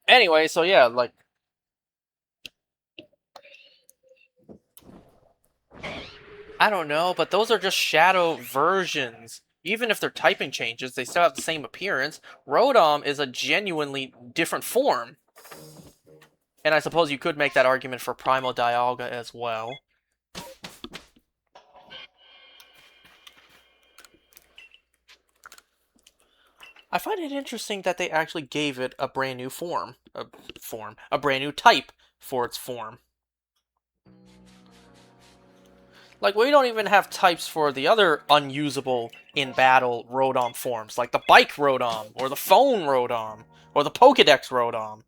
Anyway, so yeah, like... I don't know, but those are just shadow versions. Even if their typing changes, they still have the same appearance. Rotom is a genuinely different form. And I suppose you could make that argument for Primal Dialga as well. I find it interesting that they actually gave it a brand new a brand new type for its form. Like, we don't even have types for the other unusable in-battle Rotom forms, like the Bike Rotom, or the Phone Rotom, or the Pokedex Rotom.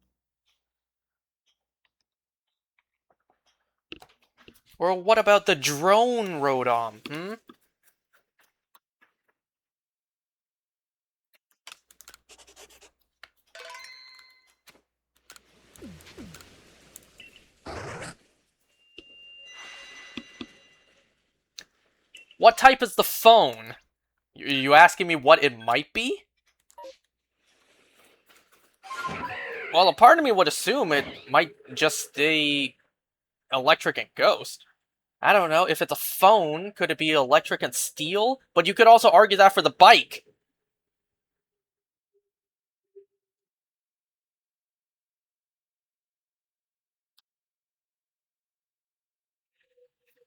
Or what about the Drone Rotom, hmm? What type is the Phone? You asking me what it might be? Well, a part of me would assume it might just stay electric and ghost. I don't know. If it's a phone, could it be electric and steel? But you could also argue that for the bike.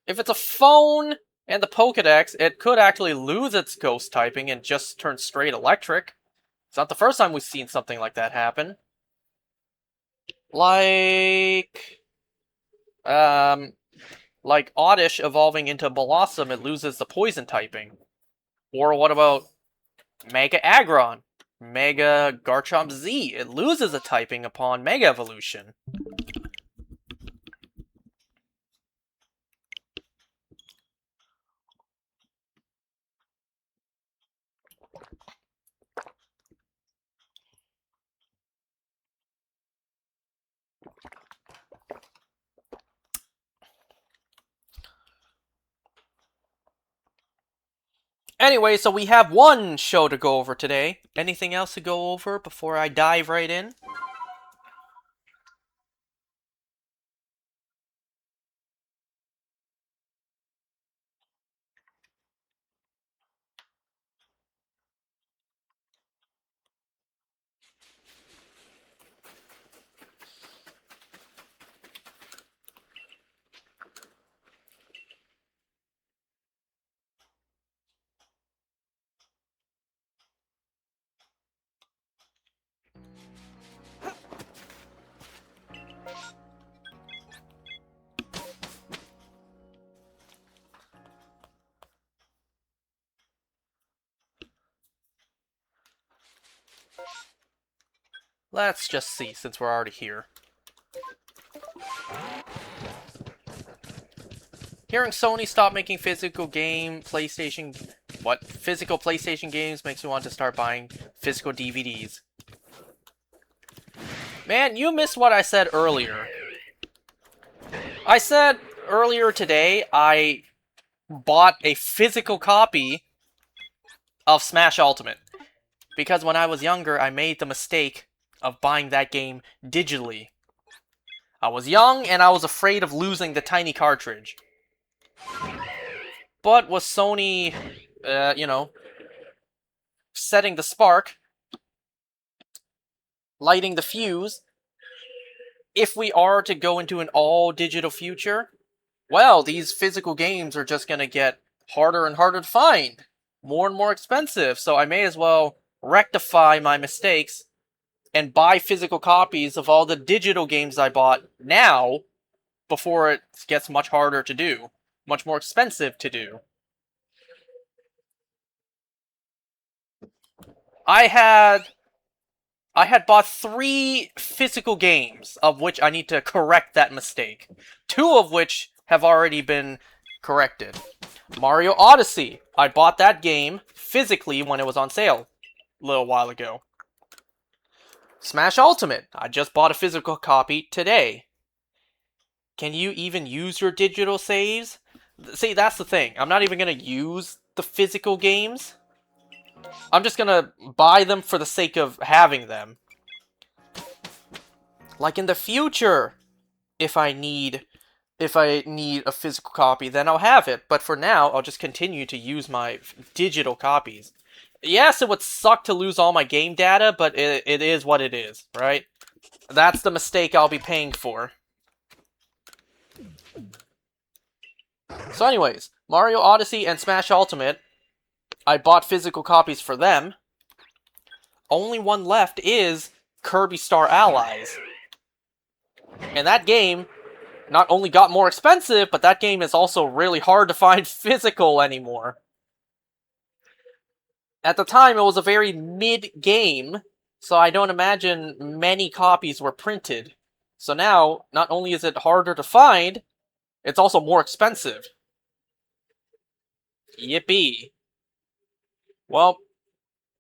If it's a phone and the Pokedex, it could actually lose its ghost typing and just turn straight electric. It's not the first time we've seen something like that happen. Like... Um... Like Oddish evolving into Blossom, it loses the poison typing. Or what about Mega Aggron? Mega Garchomp Z, it loses a typing upon Mega Evolution. Anyway, so we have one show to go over today. Anything else to go over before I dive right in? Let's just see, since we're already here. Hearing Sony stop making physical PlayStation games makes me want to start buying physical DVDs. Man, you missed what I said earlier. I said earlier today I bought a physical copy of Smash Ultimate. Because when I was younger, I made the mistake of buying that game digitally. I was young and I was afraid of losing the tiny cartridge. But with Sony, setting the spark, lighting the fuse, if we are to go into an all-digital future, well, these physical games are just going to get harder and harder to find. More and more expensive, so I may as well rectify my mistakes and buy physical copies of all the digital games I bought now before it gets much harder to do. Much more expensive to do. I had bought 3 physical games, of which I need to correct that mistake. 2 of which have already been corrected. Mario Odyssey. I bought that game physically when it was on sale a little while ago. Smash Ultimate. I just bought a physical copy today. Can you even use your digital saves? See, that's the thing. I'm not even going to use the physical games. I'm just going to buy them for the sake of having them. Like in the future, if I need a physical copy, then I'll have it. But for now, I'll just continue to use my digital copies. Yes, it would suck to lose all my game data, but it is what it is, right? That's the mistake I'll be paying for. So anyways, Mario Odyssey and Smash Ultimate, I bought physical copies for them. Only one left is Kirby Star Allies. And that game not only got more expensive, but that game is also really hard to find physical anymore. At the time, it was a very mid-game, so I don't imagine many copies were printed. So now, not only is it harder to find, it's also more expensive. Yippee. Well,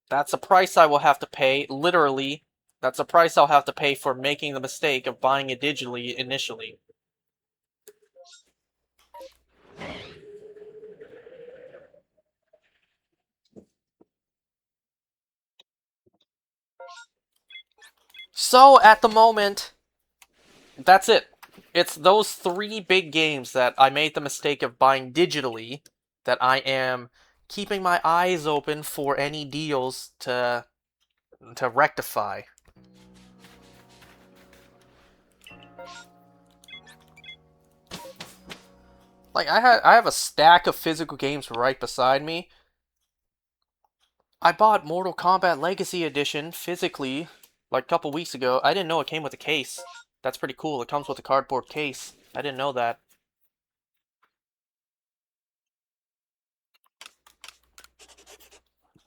that's a price I will have to pay, literally. That's a price I'll have to pay for making the mistake of buying it digitally initially. So, at the moment, that's it. It's those three big games that I made the mistake of buying digitally that I am keeping my eyes open for any deals to rectify. Like I have a stack of physical games right beside me. I bought Mortal Kombat Legacy Edition physically like a couple weeks ago. I didn't know it came with a case. That's pretty cool. It comes with a cardboard case. I didn't know that.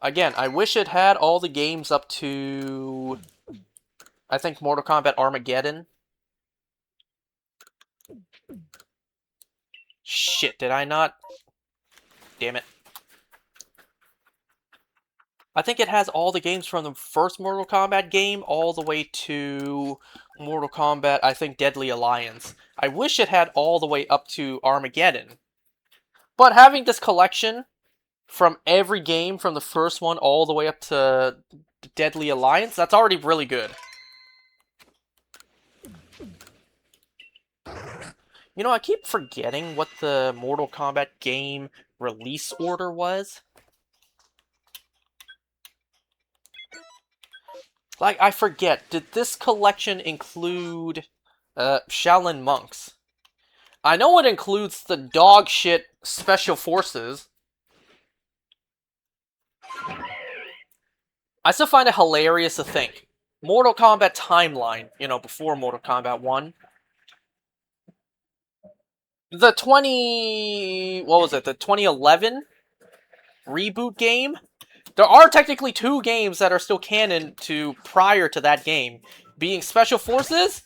Again, I wish it had all the games up to, I think, Mortal Kombat Armageddon. Shit, did I not? Damn it. I think it has all the games from the first Mortal Kombat game all the way to Mortal Kombat, I think, Deadly Alliance. I wish it had all the way up to Armageddon. But having this collection from every game from the first one all the way up to Deadly Alliance, that's already really good. You know, I keep forgetting what the Mortal Kombat game release order was. Like, I forget, did this collection include Shaolin Monks? I know it includes the dog shit Special Forces. I still find it hilarious to think. Mortal Kombat timeline, you know, before Mortal Kombat 1. The 2011 reboot game? There are technically two games that are still canon to prior to that game, being Special Forces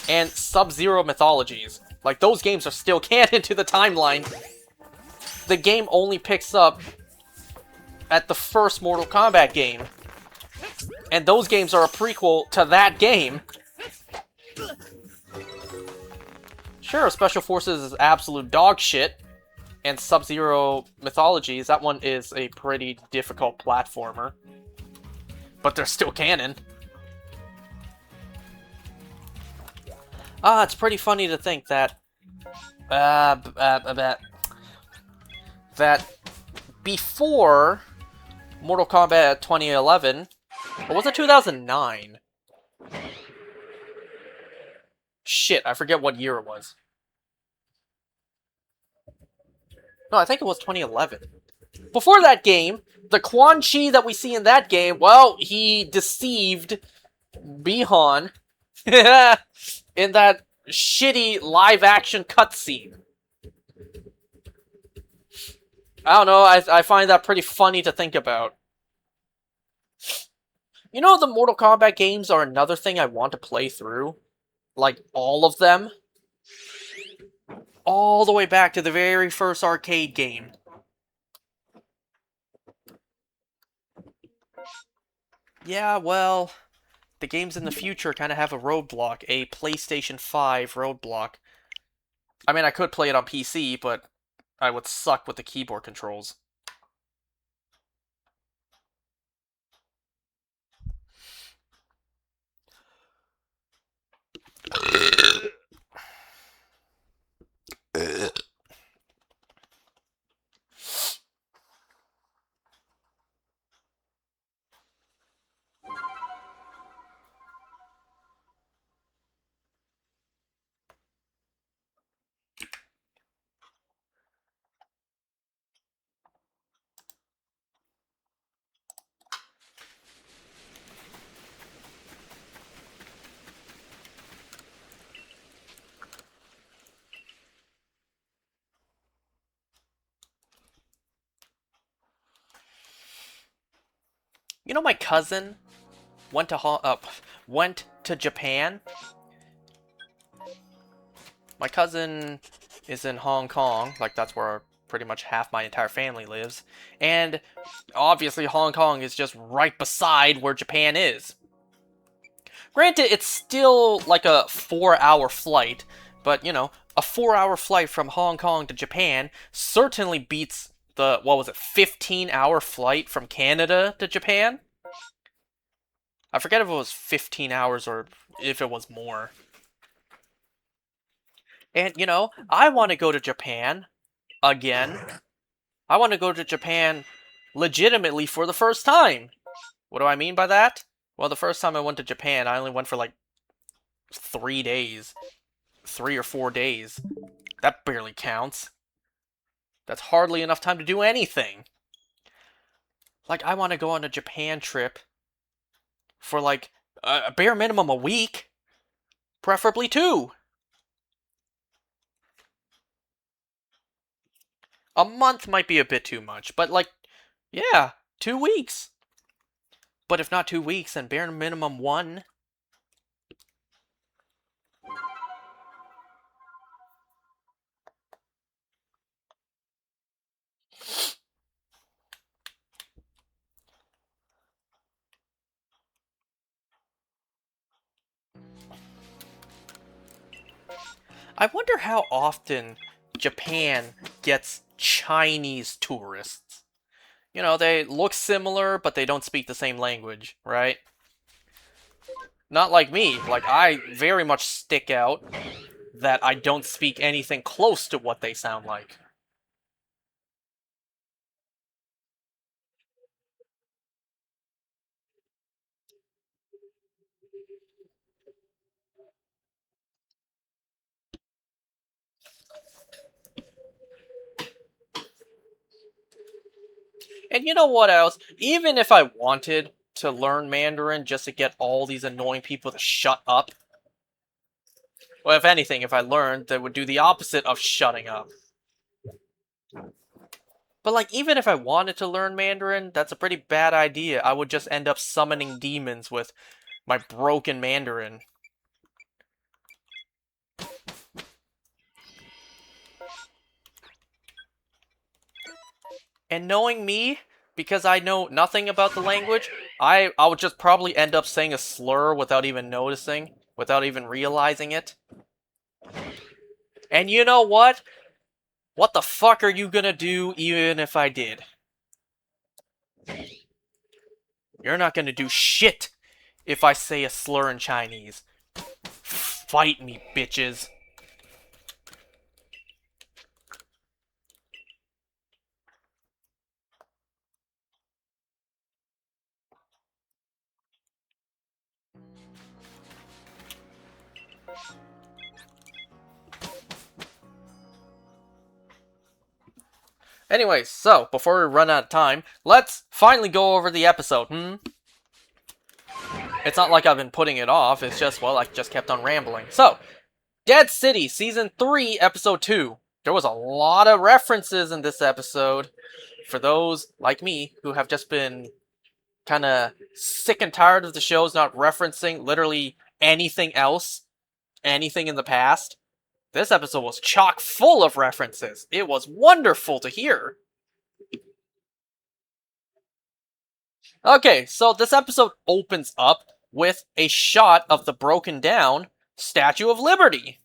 and Sub-Zero Mythologies. Like, those games are still canon to the timeline. The game only picks up at the first Mortal Kombat game. And those games are a prequel to that game. Sure, Special Forces is absolute dog shit. And Sub-Zero Mythologies, that one is a pretty difficult platformer. But they're still canon. It's pretty funny to think that that before Mortal Kombat 2011, or was it 2009? Shit, I forget what year it was. No, I think it was 2011. Before that game, the Quan Chi that we see in that game, well, he deceived Bihan in that shitty live-action cutscene. I don't know, I find that pretty funny to think about. You know, the Mortal Kombat games are another thing I want to play through. Like, all of them. All the way back to the very first arcade game. Yeah, well, the games in the future kind of have a roadblock, a PlayStation 5 roadblock. I mean, I could play it on PC, but I would suck with the keyboard controls. You know, my cousin went to went to Japan. My cousin is in Hong Kong, like that's where pretty much half my entire family lives. And obviously Hong Kong is just right beside where Japan is. Granted, it's still like a 4-hour flight, but you know, a 4-hour flight from Hong Kong to Japan certainly beats the, what was it, 15-hour flight from Canada to Japan? I forget if it was 15 hours or if it was more. And, you know, I want to go to Japan again. I want to go to Japan legitimately for the first time. What do I mean by that? Well, the first time I went to Japan, I only went for like 3 days. 3 or 4 days. That barely counts. That's hardly enough time to do anything. Like, I want to go on a Japan trip for like a bare minimum a week. Preferably 2. A month might be a bit too much, but like, yeah, 2 weeks. But if not 2 weeks, then bare minimum 1. I wonder how often Japan gets Chinese tourists. You know, they look similar, but they don't speak the same language, right? Not like me. Like, I very much stick out that I don't speak anything close to what they sound like. And you know what else? Even if I wanted to learn Mandarin just to get all these annoying people to shut up, well, if anything, if I learned, they would do the opposite of shutting up. But like, even if I wanted to learn Mandarin, that's a pretty bad idea. I would just end up summoning demons with my broken Mandarin. And knowing me, because I know nothing about the language, I would just probably end up saying a slur without even noticing, without even realizing it. And you know what? What the fuck are you gonna do even if I did? You're not gonna do shit if I say a slur in Chinese. Fight me, bitches. Anyways, so, before we run out of time, let's finally go over the episode, It's not like I've been putting it off, it's just, well, I just kept on rambling. So, Dead City, Season 3, Episode 2. There was a lot of references in this episode. For those, like me, who have just been kind of sick and tired of the shows not referencing literally anything else, anything in the past, this episode was chock full of references. It was wonderful to hear. Okay, so this episode opens up with a shot of the broken down Statue of Liberty.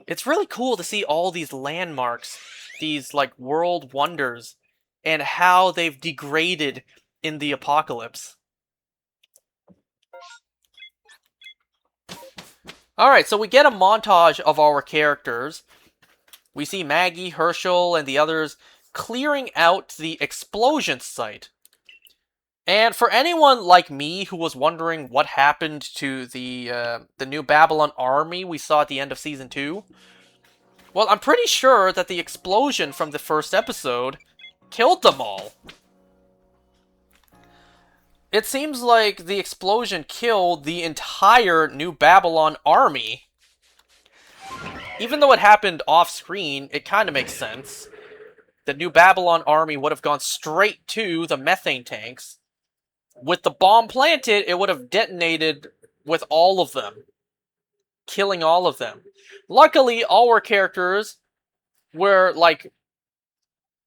It's really cool to see all these landmarks, these like world wonders, and how they've degraded in the apocalypse. Alright, so we get a montage of our characters. We see Maggie, Herschel, and the others clearing out the explosion site. And for anyone like me who was wondering what happened to the New Babylon army we saw at the end of Season 2, well, I'm pretty sure that the explosion from the first episode killed them all. It seems like the explosion killed the entire New Babylon army. Even though it happened off-screen, it kind of makes sense. The New Babylon army would have gone straight to the methane tanks. With the bomb planted, it would have detonated with all of them, killing all of them. Luckily, all our characters were like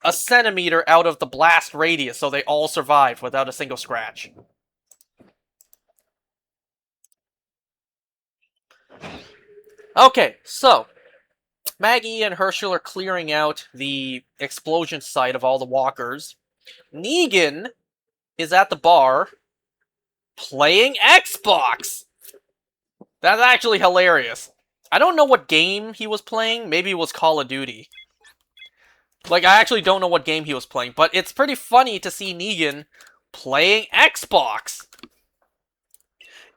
a centimeter out of the blast radius, so they all survived without a single scratch. Okay, so Maggie and Herschel are clearing out the explosion site of all the walkers. Negan is at the bar playing Xbox. That's actually hilarious. I don't know what game he was playing. Maybe it was Call of Duty. Like, I actually don't know what game he was playing, but it's pretty funny to see Negan playing Xbox.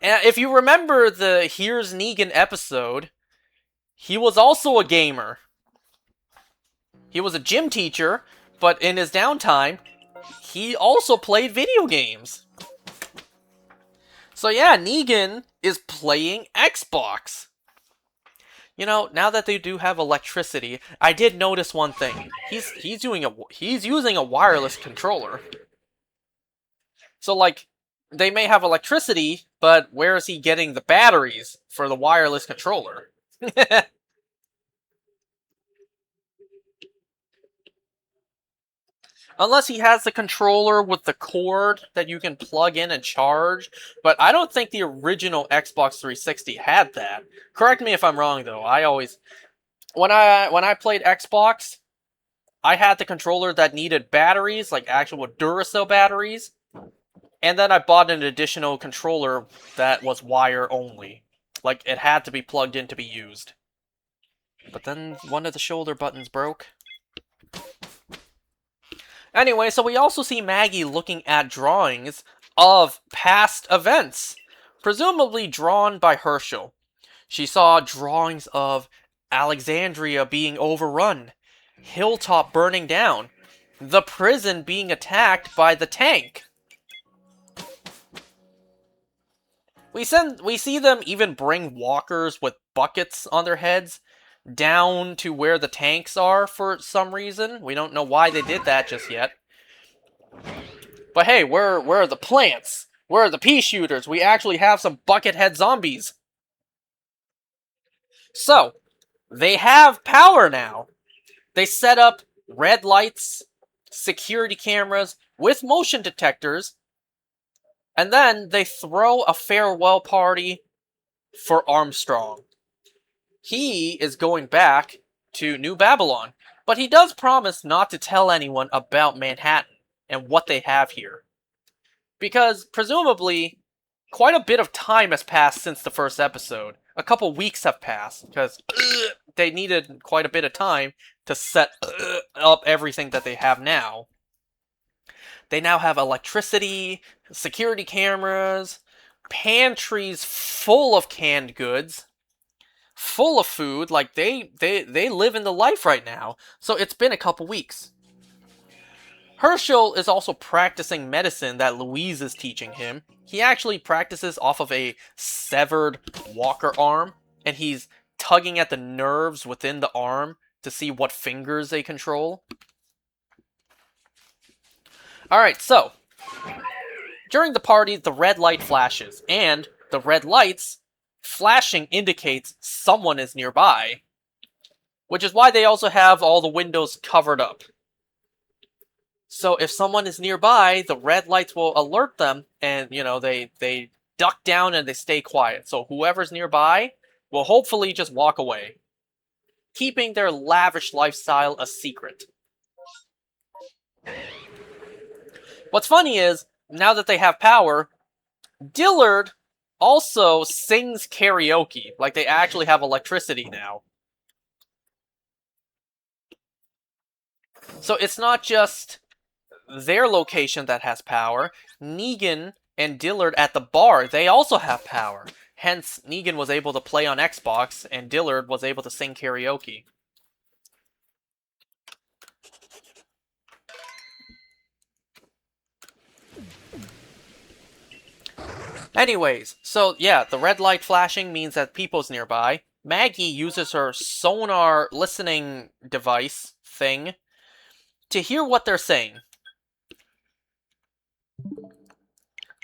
And if you remember the Here's Negan episode, he was also a gamer. He was a gym teacher, but in his downtime, he also played video games. So yeah, Negan is playing Xbox. You know, now that they do have electricity, I did notice one thing. He's using a wireless controller. So like, they may have electricity, but where is he getting the batteries for the wireless controller? Unless he has the controller with the cord that you can plug in and charge, but I don't think the original Xbox 360 had that. Correct me if I'm wrong though. When I played Xbox, I had the controller that needed batteries, like actual Duracell batteries, and then I bought an additional controller that was wire only. Like, it had to be plugged in to be used. But then one of the shoulder buttons broke. Anyway, so we also see Maggie looking at drawings of past events, presumably drawn by Herschel. She saw drawings of Alexandria being overrun, Hilltop burning down, the prison being attacked by the tank. We see them even bring walkers with buckets on their heads down to where the tanks are for some reason. We don't know why they did that just yet. But hey, where are the plants? Where are the pea shooters? We actually have some buckethead zombies. So, they have power now. They set up red lights, security cameras with motion detectors, and then they throw a farewell party for Armstrong. He is going back to New Babylon, but he does promise not to tell anyone about Manhattan and what they have here. Because, presumably, quite a bit of time has passed since the first episode. A couple weeks have passed, because they needed quite a bit of time to set up everything that they have now. They now have electricity, security cameras, pantries full of canned goods, full of food. Like, they live in the life right now. So it's been a couple weeks. Herschel is also practicing medicine that Louise is teaching him. He actually practices off of a severed walker arm, and he's tugging at the nerves within the arm to see what fingers they control. Alright, so, during the party, the red light flashes, and the red lights flashing indicates someone is nearby, which is why they also have all the windows covered up. So if someone is nearby, the red lights will alert them, and, you know, they duck down and they stay quiet. So whoever's nearby will hopefully just walk away, keeping their lavish lifestyle a secret. What's funny is, now that they have power, Dillard also sings karaoke. Like, they actually have electricity now. So it's not just their location that has power. Negan and Dillard at the bar, they also have power. Hence, Negan was able to play on Xbox, and Dillard was able to sing karaoke. Anyways, so yeah, the red light flashing means that people's nearby. Maggie uses her sonar listening device thing to hear what they're saying.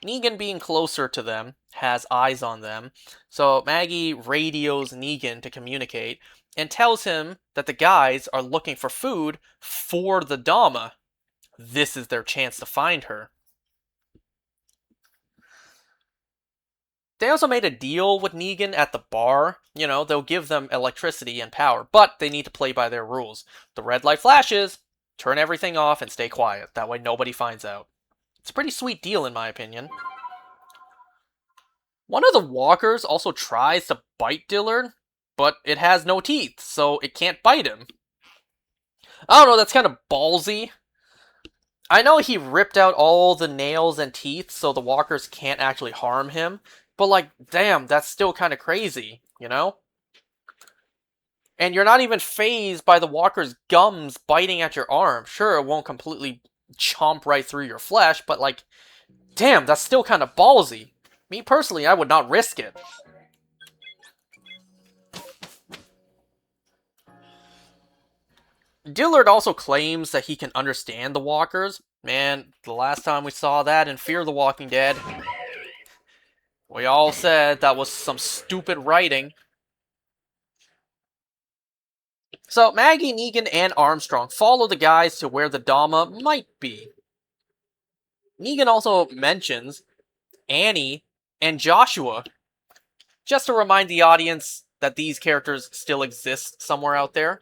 Negan being closer to them has eyes on them, so Maggie radios Negan to communicate and tells him that the guys are looking for food for the Dama. This is their chance to find her. They also made a deal with Negan at the bar. You know, they'll give them electricity and power, but they need to play by their rules. The red light flashes, turn everything off, and stay quiet. That way nobody finds out. It's a pretty sweet deal, in my opinion. One of the walkers also tries to bite Dillard, but it has no teeth, so it can't bite him. I don't know, that's kind of ballsy. I know he ripped out all the nails and teeth, so the walkers can't actually harm him, but like, damn, that's still kind of crazy, you know? And you're not even fazed by the walker's gums biting at your arm. Sure, it won't completely chomp right through your flesh, but like, damn, that's still kind of ballsy. Me personally, I would not risk it. Dillard also claims that he can understand the walkers. Man, the last time we saw that in Fear the Walking Dead, we all said that was some stupid writing. So Maggie, Negan, and Armstrong follow the guys to where the Dama might be. Negan also mentions Annie and Joshua, just to remind the audience that these characters still exist somewhere out there.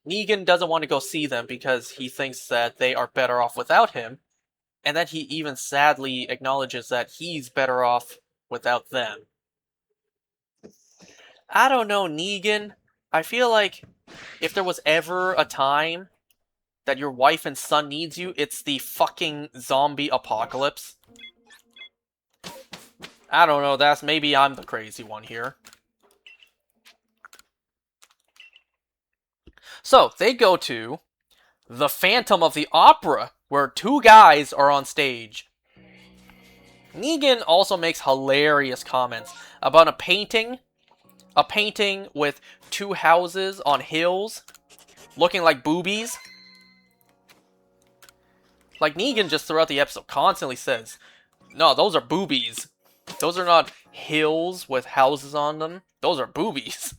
Negan doesn't want to go see them because he thinks that they are better off without him, and that he even sadly acknowledges that he's better off without them. I don't know, Negan. I feel like if there was ever a time that your wife and son needs you, it's the fucking zombie apocalypse. I don't know, that's maybe I'm the crazy one here. So, they go to the Phantom of the Opera, where two guys are on stage. Negan also makes hilarious comments about a painting with two houses on hills looking like boobies. Like, Negan just throughout the episode constantly says, no, those are boobies. Those are not hills with houses on them. Those are boobies.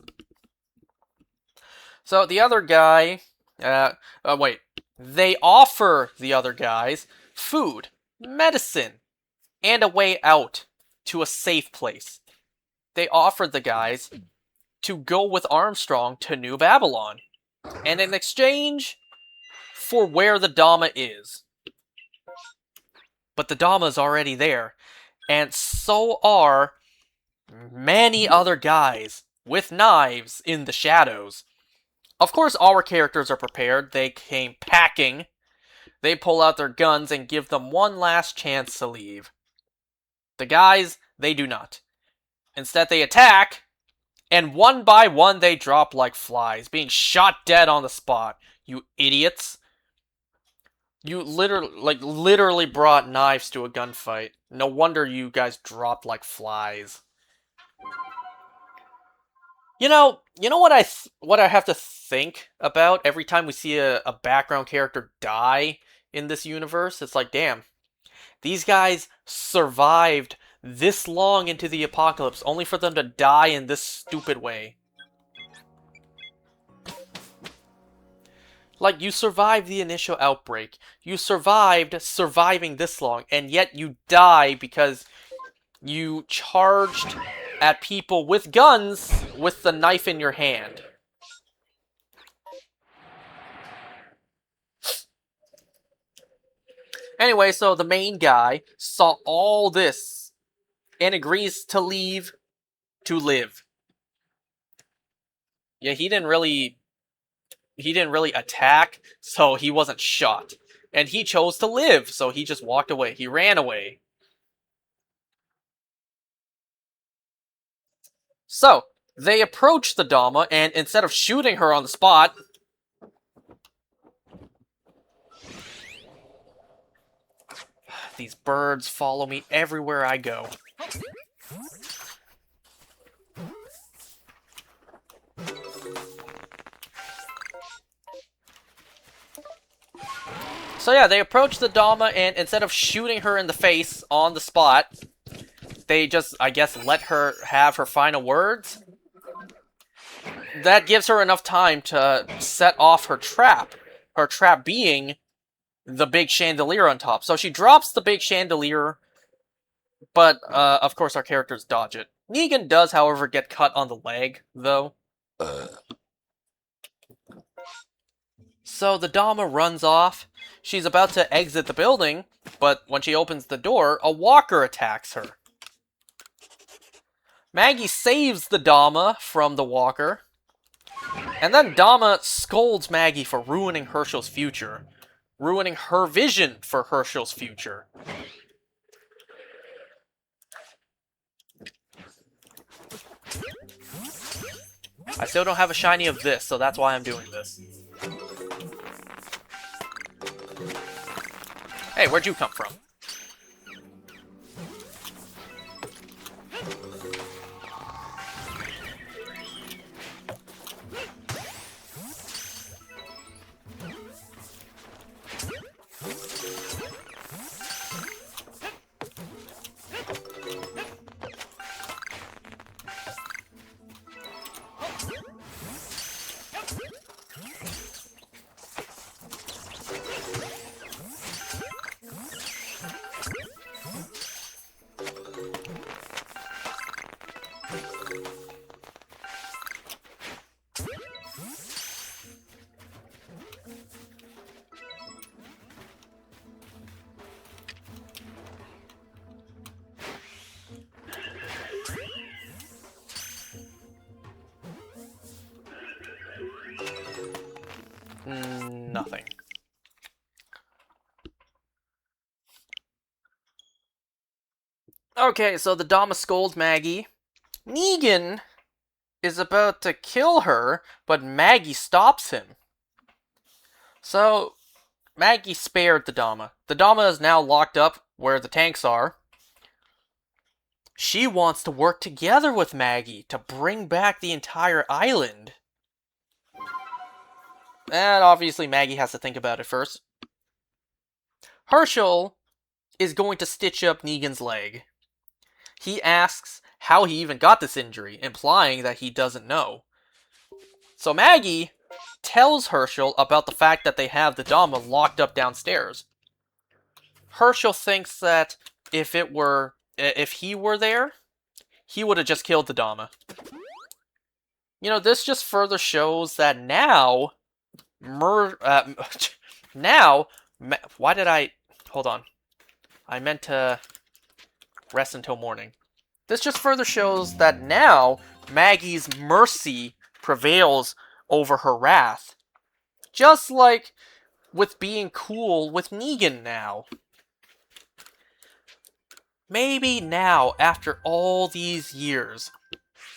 So the other guy, they offer the other guys food, medicine, and a way out to a safe place. They offered the guys to go with Armstrong to New Babylon, and in exchange for where the Dama is. But the Dama's already there, and so are many other guys with knives in the shadows. Of course, our characters are prepared. They came packing. They pull out their guns and give them one last chance to leave. The guys, they do not. Instead, they attack, and one by one they drop like flies, being shot dead on the spot. You idiots. You literally brought knives to a gunfight. No wonder you guys dropped like flies. You know what I have to think about every time we see a background character die in this universe? It's like, damn, these guys survived this long into the apocalypse only for them to die in this stupid way. Like, you survived the initial outbreak. You survived surviving this long, and yet you die because you charged at people with guns with the knife in your hand. Anyway, so the main guy saw all this and agrees to leave to live. Yeah, he didn't really attack, so he wasn't shot. And he chose to live, so he just walked away. He ran away. So, they approach the Dama, and instead of shooting her on the spot, these birds follow me everywhere I go. So yeah, they approach the Dama, and instead of shooting her in the face on the spot, they just, I guess, let her have her final words. That gives her enough time to set off her trap. Her trap being the big chandelier on top. So she drops the big chandelier, but of course our characters dodge it. Negan does, however, get cut on the leg, though. So the Dama runs off. She's about to exit the building, but when she opens the door, a walker attacks her. Maggie saves the Dama from the walker, and then Dama scolds Maggie for ruining Herschel's future. Ruining her vision for Herschel's future. I still don't have a shiny of this, so that's why I'm doing this. Hey, where'd you come from? Nothing. Okay, so the Dama scolds Maggie. Negan is about to kill her, but Maggie stops him. So, Maggie spared the Dama. The Dama is now locked up where the tanks are. She wants to work together with Maggie to bring back the entire island. And obviously Maggie has to think about it first. Herschel is going to stitch up Negan's leg. He asks how he even got this injury, implying that he doesn't know. So Maggie tells Herschel about the fact that they have the Dama locked up downstairs. Herschel thinks that if he were there, he would have just killed the Dama. You know, this just further shows that now, why did I, hold on, I meant to rest until morning. This just further shows that now, Maggie's mercy prevails over her wrath. Just like with being cool with Negan now. Maybe now, after all these years,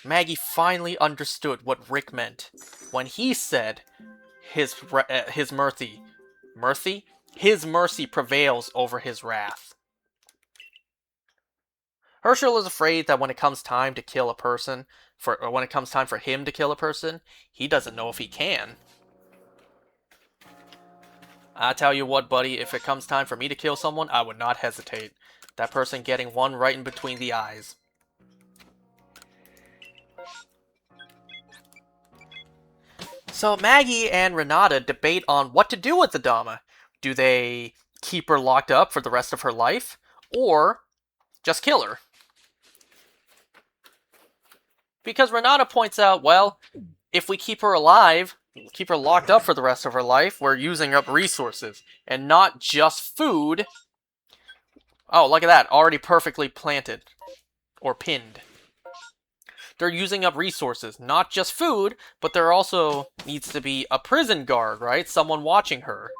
Maggie finally understood what Rick meant when he said his mercy prevails over his wrath. Herschel is afraid that when it comes time to kill a person, when it comes time for him to kill a person, he doesn't know if he can. I tell you what, buddy, if it comes time for me to kill someone, I would not hesitate. That person getting one right in between the eyes. So Maggie and Renata debate on what to do with the Dama. Do they keep her locked up for the rest of her life, or just kill her? Because Renata points out, well, if we keep her alive, keep her locked up for the rest of her life, we're using up resources, and not just food. Oh, look at that, already perfectly planted, or pinned. They're using up resources, not just food, but there also needs to be a prison guard, right? Someone watching her.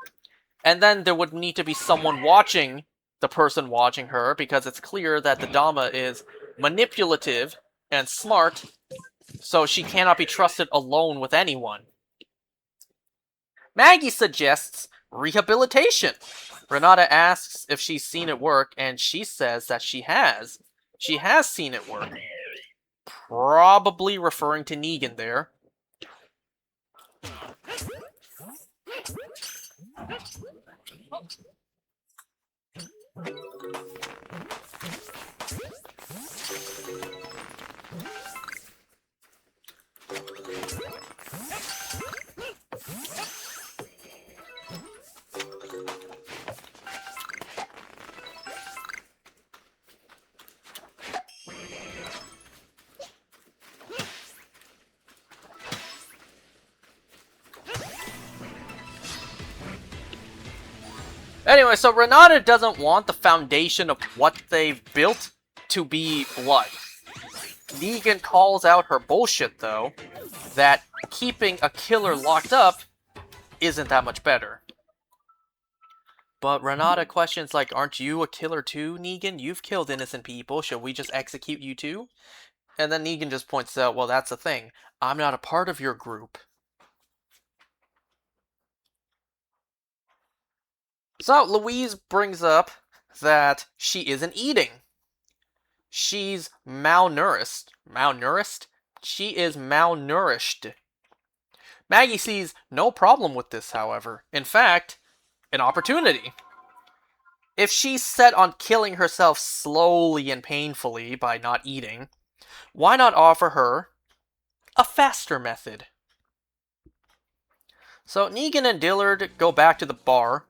And then there would need to be someone watching the person watching her, because it's clear that the Dama is manipulative and smart, so she cannot be trusted alone with anyone. Maggie suggests rehabilitation. Renata asks if she's seen it work, and she says that she has. She has seen it work. Probably referring to Negan there. Anyway, so Renata doesn't want the foundation of what they've built to be blood. Negan calls out her bullshit, though, that keeping a killer locked up isn't that much better. But Renata questions like, aren't you a killer too, Negan? You've killed innocent people. Should we just execute you too? And then Negan just points out, well, that's the thing. I'm not a part of your group. So Louise brings up that she isn't eating. She's malnourished. Malnourished? She is malnourished. Maggie sees no problem with this, however. In fact, an opportunity. If she's set on killing herself slowly and painfully by not eating, why not offer her a faster method? So Negan and Dillard go back to the bar.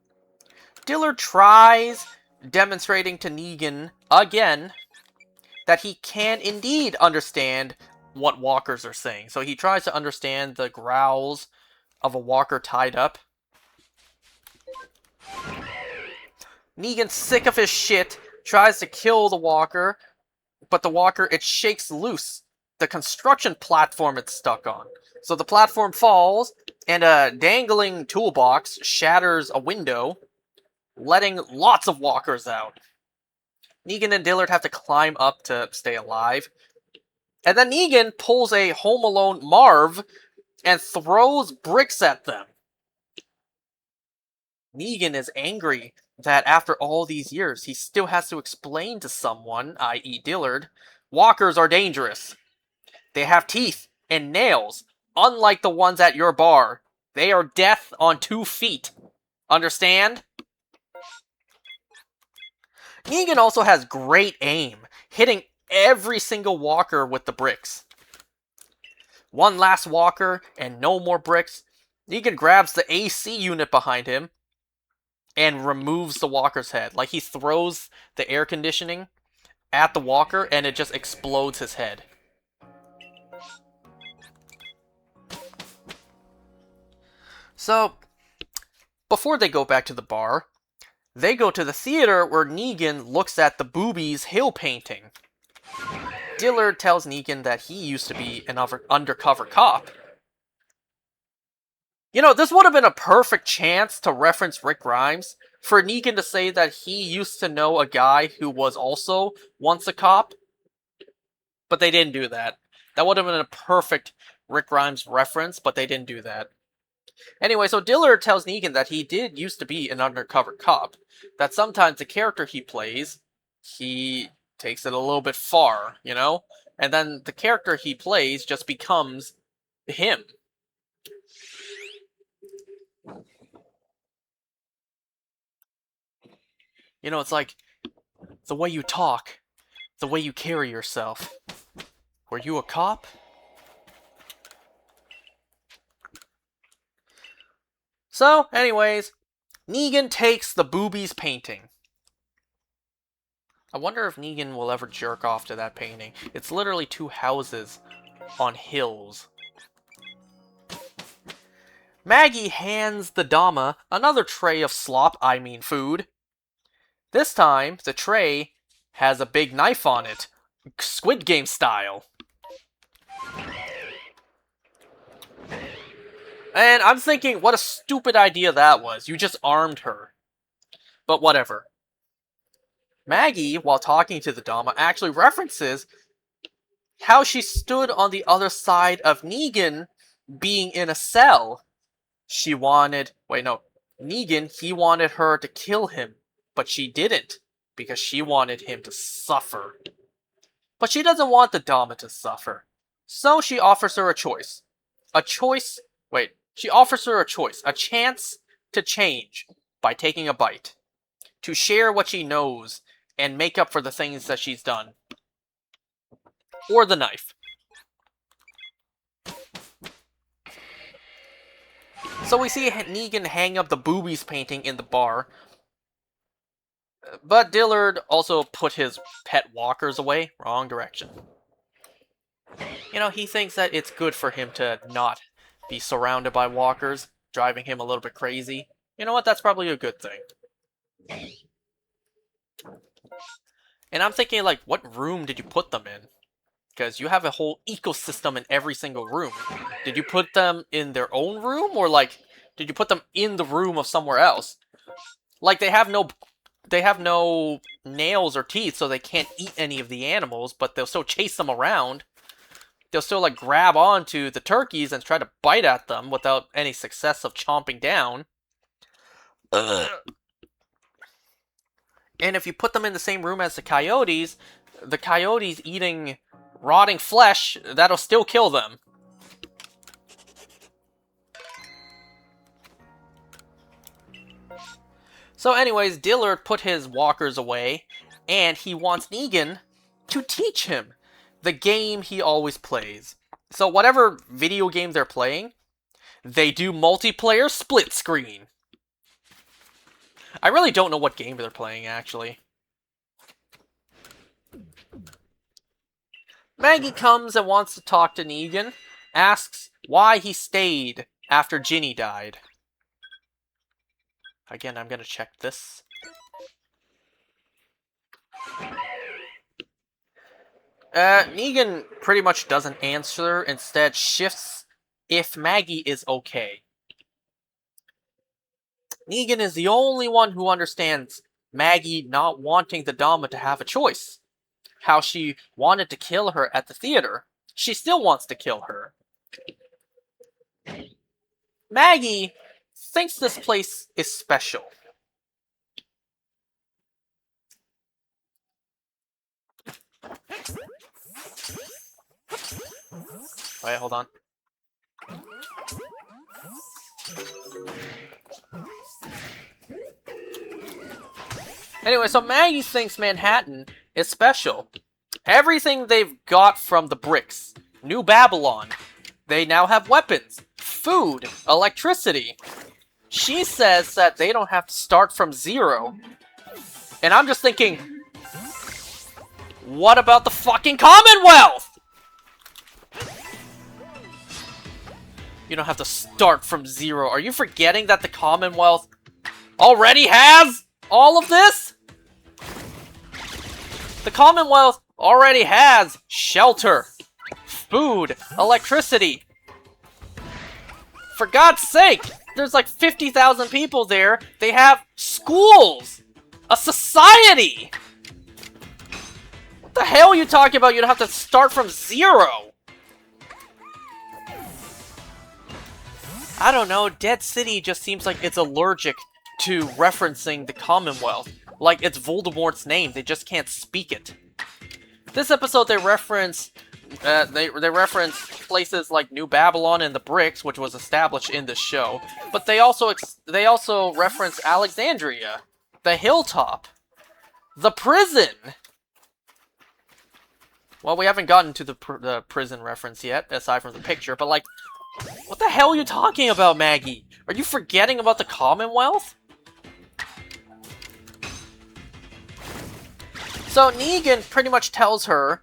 Dillard tries demonstrating to Negan again that he can indeed understand what walkers are saying. So he tries to understand the growls of a walker tied up. Negan's sick of his shit, tries to kill the walker, but the walker, it shakes loose the construction platform it's stuck on. So the platform falls, and a dangling toolbox shatters a window, letting lots of walkers out. Negan and Dillard have to climb up to stay alive. And then Negan pulls a Home Alone Marv and throws bricks at them. Negan is angry that after all these years, he still has to explain to someone, i.e. Dillard, walkers are dangerous. They have teeth and nails, unlike the ones at your bar. They are death on 2 feet. Understand? Negan also has great aim, hitting every single walker with the bricks. One last walker, and no more bricks. Negan grabs the AC unit behind him and removes the walker's head. Like, he throws the air conditioning at the walker, and it just explodes his head. So, before they go back to the bar, they go to the theater where Negan looks at the Boobies hill painting. Dillard tells Negan that he used to be an undercover cop. You know, this would have been a perfect chance to reference Rick Grimes, for Negan to say that he used to know a guy who was also once a cop, but they didn't do that. That would have been a perfect Rick Grimes reference, but they didn't do that. Anyway, so Dillard tells Negan that he did used to be an undercover cop, that sometimes the character he plays, he takes it a little bit far, you know? And then the character he plays just becomes him. You know, it's like the way you talk, the way you carry yourself. Were you a cop? So, anyways, Negan takes the Boobies painting. I wonder if Negan will ever jerk off to that painting. It's literally 2 houses on hills. Maggie hands the Dama another tray of slop, I mean food. This time, the tray has a big knife on it, Squid Game style. And I'm thinking, what a stupid idea that was. You just armed her. But whatever. Maggie, while talking to the Dama, actually references how she stood on the other side of Negan being in a cell. She wanted... Wait, no. Negan, he wanted her to kill him, but she didn't, because she wanted him to suffer. But she doesn't want the Dama to suffer. So she offers her a choice. A choice... Wait. She offers her a choice. A chance to change. by taking a bite, to share what she knows and make up for the things that she's done. Or the knife. So we see Negan hang up the boobies painting in the bar. But Dillard also put his pet walkers away. Wrong direction. You know, he thinks that it's good for him to not be surrounded by walkers, driving him a little bit crazy. You know what? That's probably a good thing. And I'm thinking, like, what room did you put them in? Because you have a whole ecosystem in every single room. Did you put them in their own room? Or, like, did you put them in the room of somewhere else? Like, they have no nails or teeth, so they can't eat any of the animals, but they'll still chase them around. They'll still, like, grab onto the turkeys and try to bite at them without any success of chomping down. And if you put them in the same room as the coyotes eating rotting flesh, that'll still kill them. So anyways, Dillard put his walkers away, and he wants Negan to teach him the game he always plays. So whatever video game they're playing, they do multiplayer split screen. I really don't know what game they're playing, actually. Maggie comes and wants to talk to Negan, asks why he stayed after Ginny died. Again, I'm gonna check this. Negan pretty much doesn't answer, instead shifts if Maggie is okay. Negan is the only one who understands Maggie not wanting the Dama to have a choice. How she wanted to kill her at the theater. She still wants to kill her. Maggie thinks this place is special. Wait, hold on. Anyway, so Maggie thinks Manhattan is special. Everything they've got from the bricks. New Babylon. They now have weapons, food, electricity. She says that they don't have to start from zero. And I'm just thinking, what about the fucking Commonwealth? You don't have to start from zero. Are you forgetting that the Commonwealth already has all of this? The Commonwealth already has shelter, food, electricity. For God's sake, there's like 50,000 people there. They have schools, a society. What the hell are you talking about? You don't have to start from zero. I don't know, Dead City just seems like it's allergic to referencing the Commonwealth. Like it's Voldemort's name, they just can't speak it. This episode they reference places like New Babylon and the Bricks, which was established in this show. But they also reference Alexandria, the Hilltop, the prison. Well, we haven't gotten to the prison reference yet, aside from the picture, but like, what the hell are you talking about, Maggie? Are you forgetting about the Commonwealth? So Negan pretty much tells her,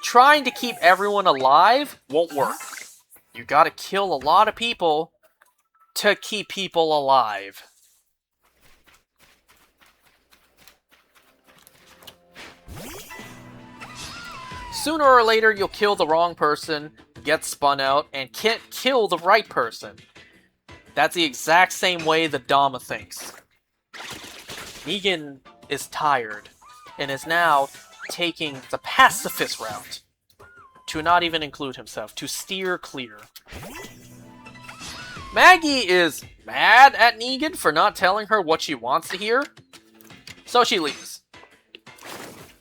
trying to keep everyone alive won't work. You gotta kill a lot of people to keep people alive. Sooner or later, you'll kill the wrong person, get spun out, and can't kill the right person. That's the exact same way the Dama thinks. Negan is tired, and is now taking the pacifist route. To not even include himself, to steer clear. Maggie is mad at Negan for not telling her what she wants to hear, so she leaves.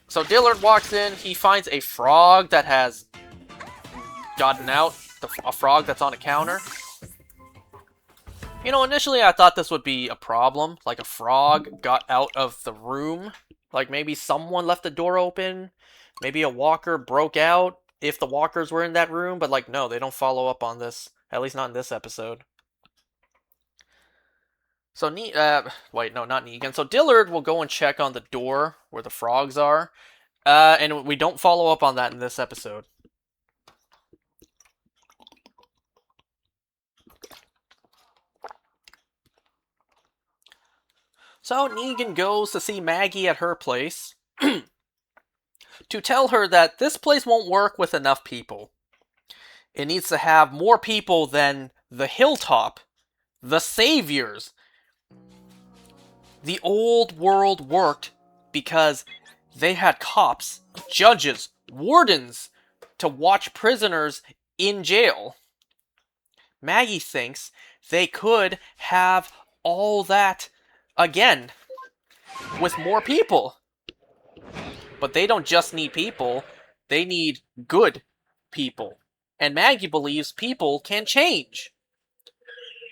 So Dillard walks in, he finds a frog that has gotten out, a frog that's on a counter. You know, initially I thought this would be a problem, like a frog got out of the room. Like maybe someone left the door open, maybe a walker broke out if the walkers were in that room, but like no, they don't follow up on this, at least not in this episode. So, wait, no, not Negan. So Dillard will go and check on the door where the frogs are, and we don't follow up on that in this episode. So Negan goes to see Maggie at her place to tell her that this place won't work with enough people. It needs to have more people than the Hilltop, the Saviors. The old world worked because they had cops, judges, wardens to watch prisoners in jail. Maggie thinks they could have all that again with more people. But they don't just need people, they need good people. And Maggie believes people can change.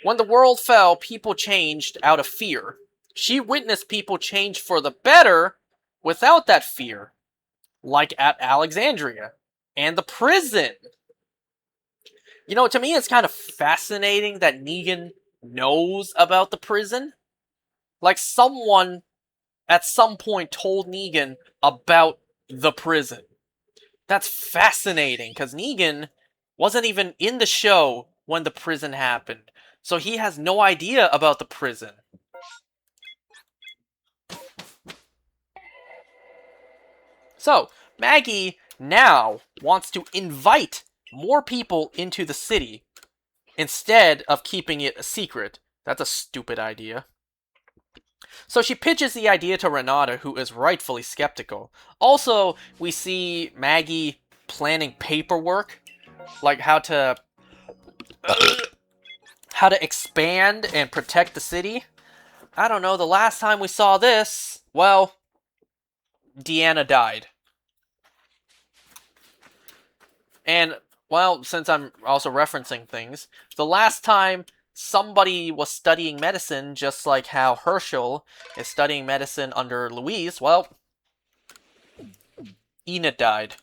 When the world fell, people changed out of fear. She witnessed people change for the better without that fear, like at Alexandria and the prison. You know, to me, it's kind of fascinating that Negan knows about the prison. Like, someone at some point told Negan about the prison. That's fascinating, because Negan wasn't even in the show when the prison happened. So he has no idea about the prison. So, Maggie now wants to invite more people into the city instead of keeping it a secret. That's a stupid idea. So she pitches the idea to Renata, who is rightfully skeptical. Also, we see Maggie planning paperwork, like how to expand and protect the city. I don't know, the last time we saw this, well, Deanna died. And, well, since I'm also referencing things, the last time somebody was studying medicine, just like how Herschel is studying medicine under Louise, well, Enid died.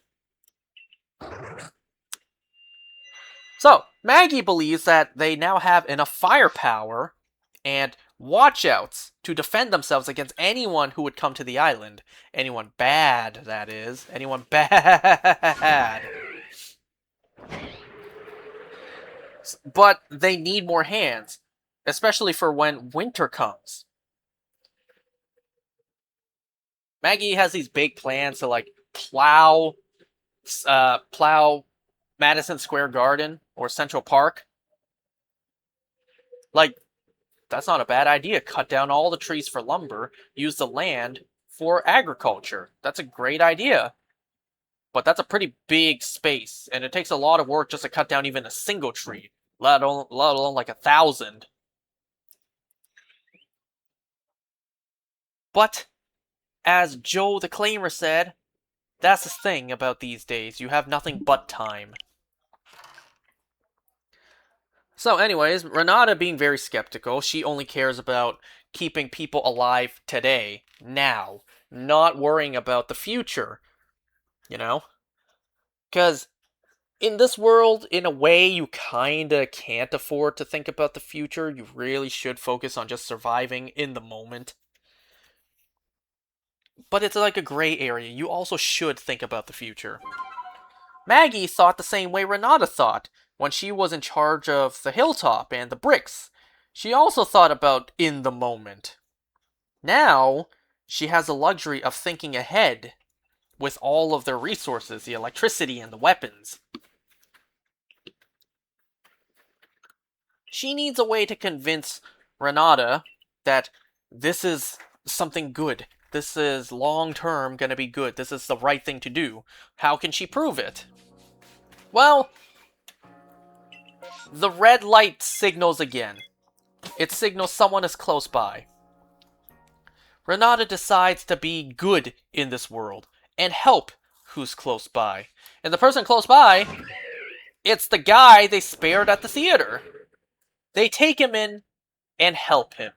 So, Maggie believes that they now have enough firepower and watchouts to defend themselves against anyone who would come to the island. Anyone bad, that is. Anyone bad. But they need more hands, especially for when winter comes. Maggie has these big plans to like plow Madison Square Garden or Central Park. Like, that's not a bad idea. Cut down all the trees for lumber, use the land for agriculture. That's a great idea. But that's a pretty big space, and it takes a lot of work just to cut down even a single tree, let alone like 1,000. But, as Joe the Claimer said, that's the thing about these days. You have nothing but time. So anyways, Renata being very skeptical, she only cares about keeping people alive today, now, not worrying about the future. You know? Because in this world, in a way, you kinda can't afford to think about the future. You really should focus on just surviving in the moment. But it's like a gray area. You also should think about the future. Maggie thought the same way Renata thought when she was in charge of the hilltop and the bricks. She also thought about in the moment. Now, she has the luxury of thinking ahead with all of their resources, the electricity and the weapons. She needs a way to convince Renata that this is something good. This is long-term gonna be good. This is the right thing to do. How can she prove it? Well, the red light signals again. It signals someone is close by. Renata decides to be good in this world and help who's close by. And the person close by, it's the guy they spared at the theater. They take him in and help him.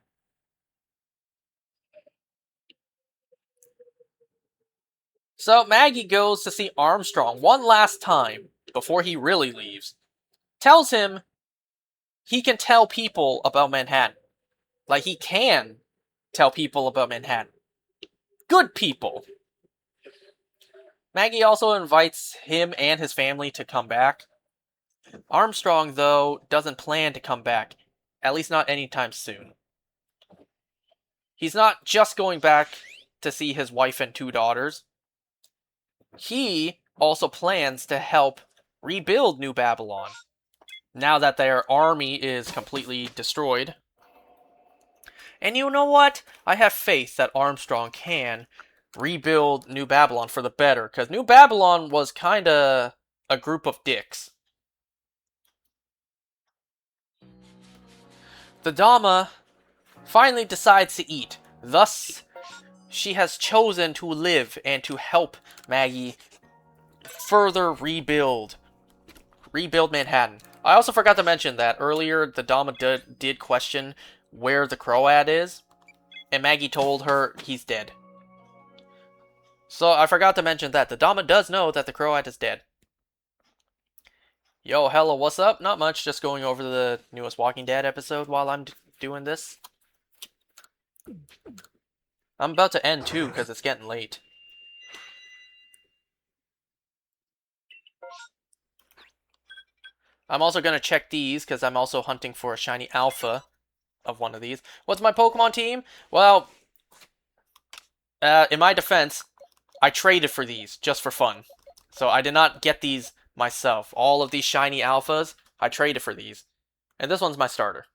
So Maggie goes to see Armstrong one last time before he really leaves. Tells him he can tell people about Manhattan. Like, he can tell people about Manhattan. Good people. Maggie also invites him and his family to come back. Armstrong, though, doesn't plan to come back. At least not anytime soon. He's not just going back to see his wife and 2 daughters. He also plans to help rebuild New Babylon, now that their army is completely destroyed. And you know what? I have faith that Armstrong can rebuild New Babylon for the better, because New Babylon was kinda a group of dicks. The Dama finally decides to eat. Thus, she has chosen to live and to help Maggie further rebuild Manhattan. I also forgot to mention that earlier the Dama did question where the Croat is, and Maggie told her he's dead. So I forgot to mention that. The Dama does know that the Croat is dead. Yo, hello, what's up? Not much, just going over the newest Walking Dead episode while I'm doing this. I'm about to end too, because it's getting late. I'm also going to check these, because I'm also hunting for a shiny alpha of one of these. What's my Pokemon team? Well, in my defense, I traded for these, just for fun. So I did not get these myself. All of these shiny alphas, I traded for these. And this one's my starter.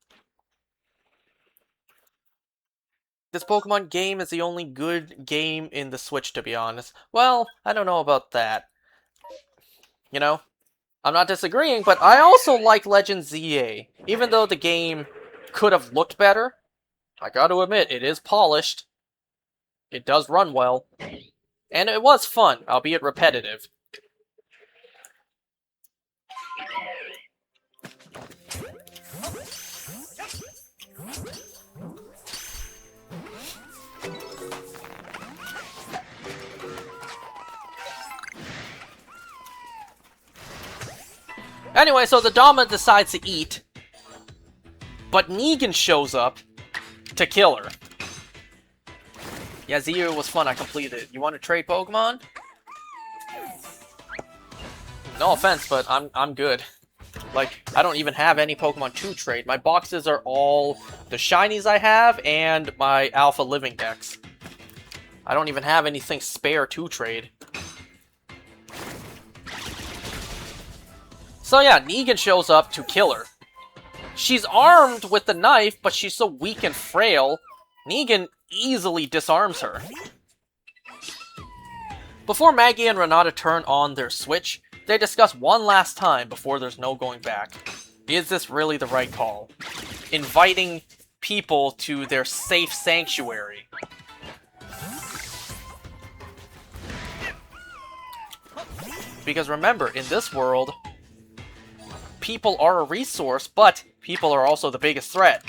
This Pokemon game is the only good game in the Switch, to be honest. Well, I don't know about that. You know, I'm not disagreeing, but I also like Legend ZA. Even though the game could have looked better, I gotta admit, it is polished. It does run well. And it was fun, albeit repetitive. Anyway, so the Dama decides to eat, but Negan shows up to kill her. Yeah, Zero was fun, I completed it. You want to trade Pokemon? No offense, but I'm good. Like, I don't even have any Pokemon to trade. My boxes are all the shinies I have and my Alpha Living Dex. I don't even have anything spare to trade. So yeah, Negan shows up to kill her. She's armed with the knife, but she's so weak and frail, Negan easily disarms her. Before Maggie and Renata turn on their switch, they discuss one last time before there's no going back. Is this really the right call? Inviting people to their safe sanctuary. Because remember, in this world, people are a resource, but people are also the biggest threat.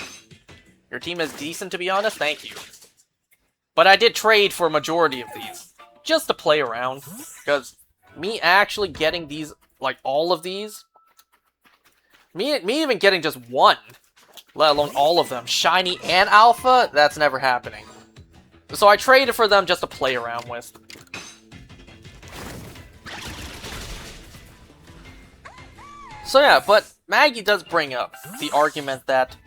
Your team is decent, to be honest, thank you. But I did trade for a majority of these, just to play around. Because me actually getting these, like all of these, me even getting just one, let alone all of them, shiny and alpha, that's never happening. So I traded for them just to play around with. So yeah, but Maggie does bring up the argument that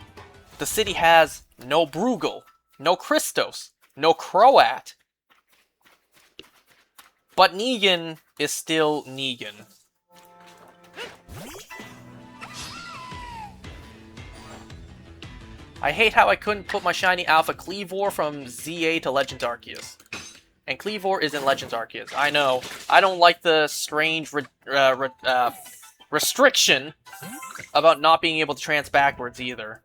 the city has no Bruegel, no Christos, no Croat. But Negan is still Negan. I hate how I couldn't put my shiny Alpha Cleavor from ZA to Legends Arceus. And Cleavor is in Legends Arceus. I know. I don't like the strange restriction about not being able to trans backwards either.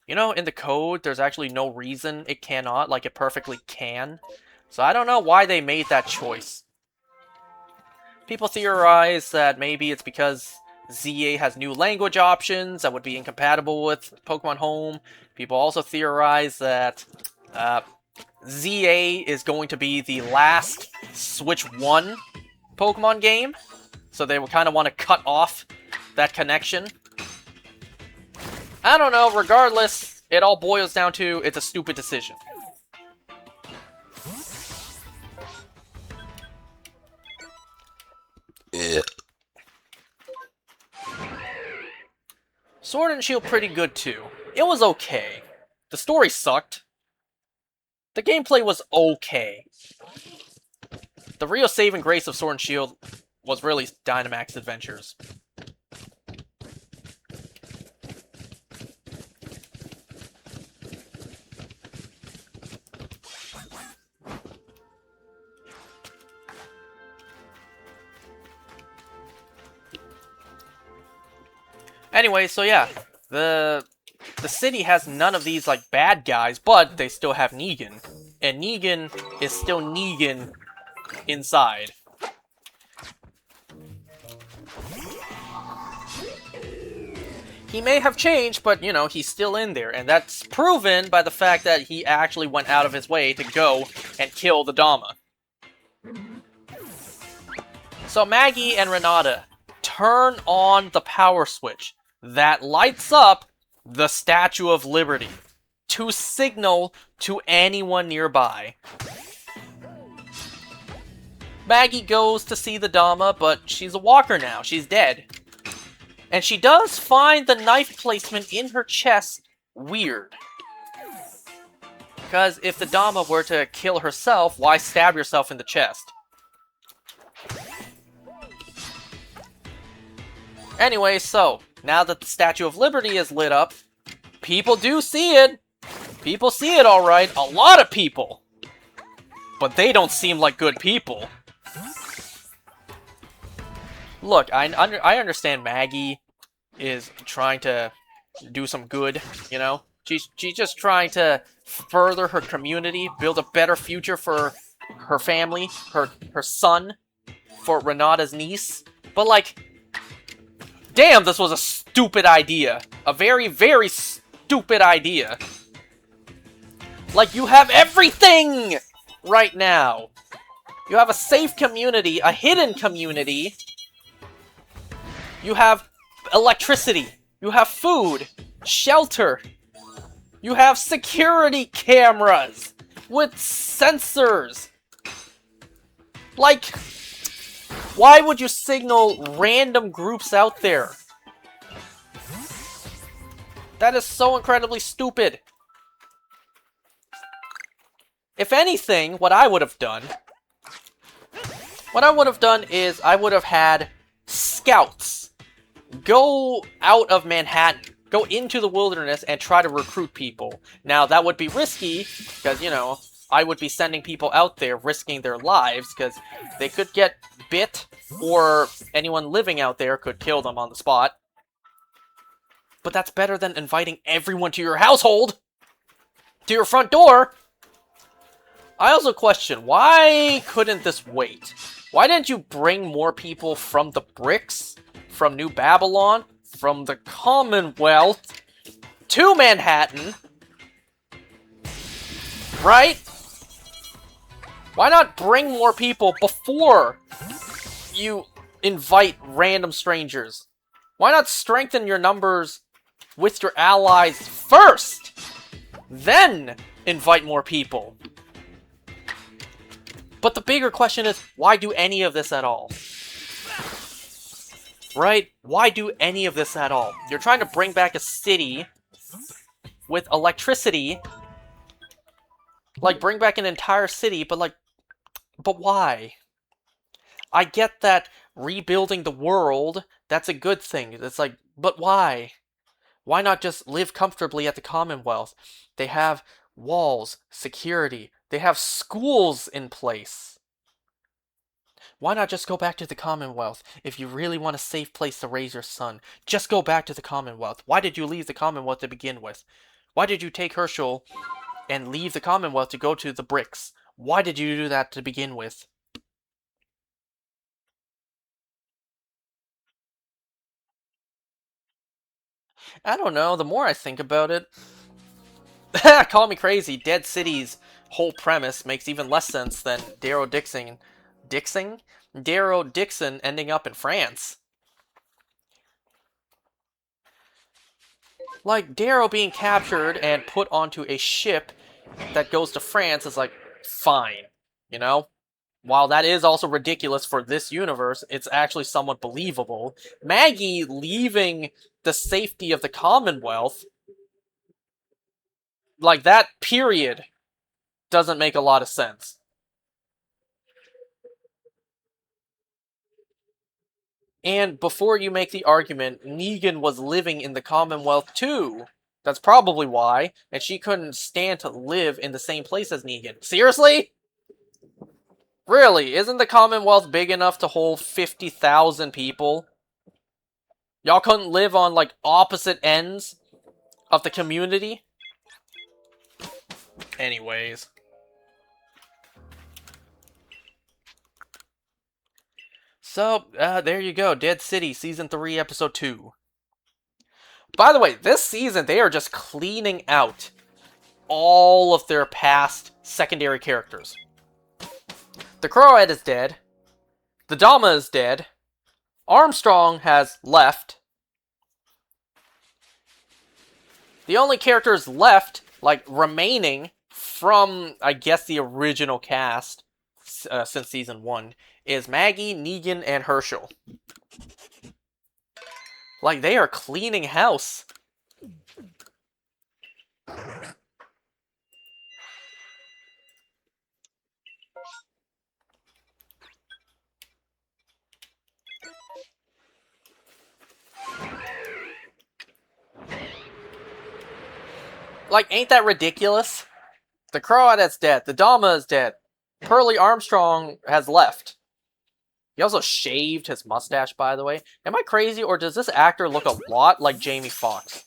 You know, in the code, there's actually no reason it cannot, like it perfectly can. So I don't know why they made that choice. People theorize that maybe it's because ZA has new language options that would be incompatible with Pokemon Home. People also theorize that ZA is going to be the last Switch 1 Pokemon game, so they would kind of want to cut off that connection. I don't know, regardless, it all boils down to it's a stupid decision. Sword and Shield pretty good too. It was okay. The story sucked. The gameplay was okay. The real saving grace of Sword and Shield was really Dynamax Adventures. Anyway, so yeah, the city has none of these like bad guys, but they still have Negan, and Negan is still Negan inside. He may have changed, but you know, he's still in there, and that's proven by the fact that he actually went out of his way to go and kill the Dama. So Maggie and Renata turn on the power switch that lights up the Statue of Liberty to signal to anyone nearby. Maggie goes to see the Dama, but she's a walker now. She's dead. And she does find the knife placement in her chest weird. Because if the Dama were to kill herself, why stab yourself in the chest? Anyway, so, now that the Statue of Liberty is lit up, people do see it. People see it alright. A lot of people. But they don't seem like good people. Look, I understand Maggie is trying to do some good, you know? She's just trying to further her community, build a better future for her family, her son, for Renata's niece. But like, damn, this was a stupid idea. A very, very stupid idea. Like, you have everything right now. You have a safe community, a hidden community. You have electricity. You have food, shelter. You have security cameras with sensors. Like, why would you signal random groups out there? That is so incredibly stupid. If anything, what I would have done is I would have had scouts go out of Manhattan, go into the wilderness and try to recruit people. Now, that would be risky because, you know, I would be sending people out there risking their lives because they could get bit or anyone living out there could kill them on the spot. But that's better than inviting everyone to your household, to your front door. I also question, why couldn't this wait? Why didn't you bring more people from the bricks, from New Babylon, from the Commonwealth, to Manhattan? Right? Why not bring more people before you invite random strangers? Why not strengthen your numbers with your allies first? Then invite more people. But the bigger question is, why do any of this at all? Right? Why do any of this at all? You're trying to bring back a city with electricity. Like, bring back an entire city, but like, but why? I get that rebuilding the world, that's a good thing. It's like, but why? Why not just live comfortably at the Commonwealth? They have walls, security. They have schools in place. Why not just go back to the Commonwealth? If you really want a safe place to raise your son, just go back to the Commonwealth. Why did you leave the Commonwealth to begin with? Why did you take Herschel and leave the Commonwealth to go to the bricks? Why did you do that to begin with? I don't know, the more I think about it... Call me crazy, Dead City's whole premise makes even less sense than Darrow Dixon... Dixon? Darrow Dixon ending up in France. Like, Darrow being captured and put onto a ship that goes to France is like, fine, you know? While that is also ridiculous for this universe, it's actually somewhat believable. Maggie leaving the safety of the Commonwealth, like that period, doesn't make a lot of sense. And before you make the argument, Negan was living in the Commonwealth too. That's probably why, and she couldn't stand to live in the same place as Negan. Seriously? Really? Isn't the Commonwealth big enough to hold 50,000 people? Y'all couldn't live on, like, opposite ends of the community? Anyways. So, there you go. Dead City, Season 3, Episode 2. By the way, this season, they are just cleaning out all of their past secondary characters. The Croat is dead. The Dama is dead. Armstrong has left. The only characters left, like, remaining from, I guess, the original cast since Season 1 is Maggie, Negan, and Herschel. Like, they are cleaning house. Like, ain't that ridiculous? The Croat is dead. The Dama is dead. Pearlie Armstrong has left. He also shaved his mustache, by the way. Am I crazy, or does this actor look a lot like Jamie Foxx?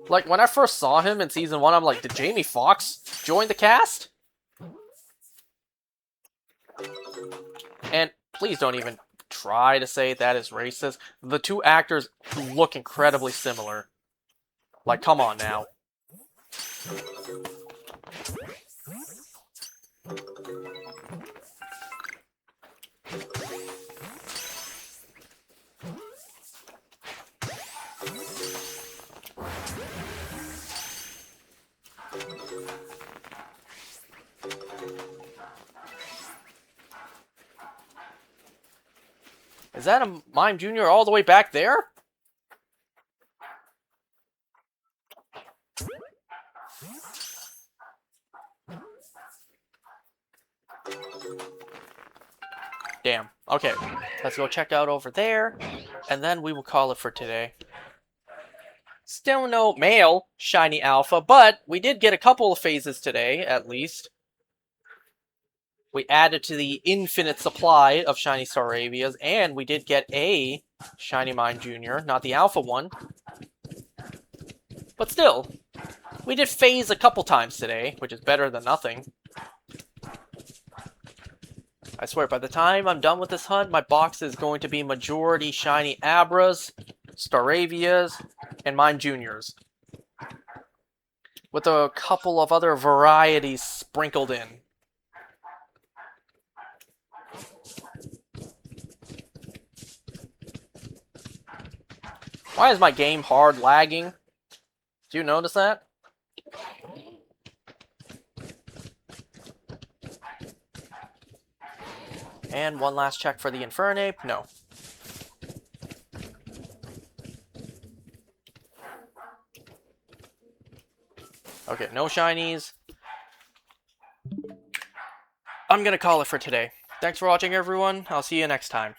Like, when I first saw him in Season 1, I'm like, did Jamie Foxx join the cast? And please don't even try to say that is racist. The two actors look incredibly similar. Like, come on now. Is that a Mime Jr. all the way back there? Damn. Okay, let's go check out over there, and then we will call it for today. Still no male Shiny Alpha, but we did get a couple of phases today, at least. We added to the infinite supply of Shiny Staravias, and we did get a Shiny Mime Jr., not the Alpha one. But still, we did phase a couple times today, which is better than nothing. I swear, by the time I'm done with this hunt, my box is going to be majority Shiny Abras, Staravias, and Mime Juniors. With a couple of other varieties sprinkled in. Why is my game hard lagging? Do you notice that? And one last check for the Infernape. No. Okay, no shinies. I'm gonna call it for today. Thanks for watching, everyone. I'll see you next time.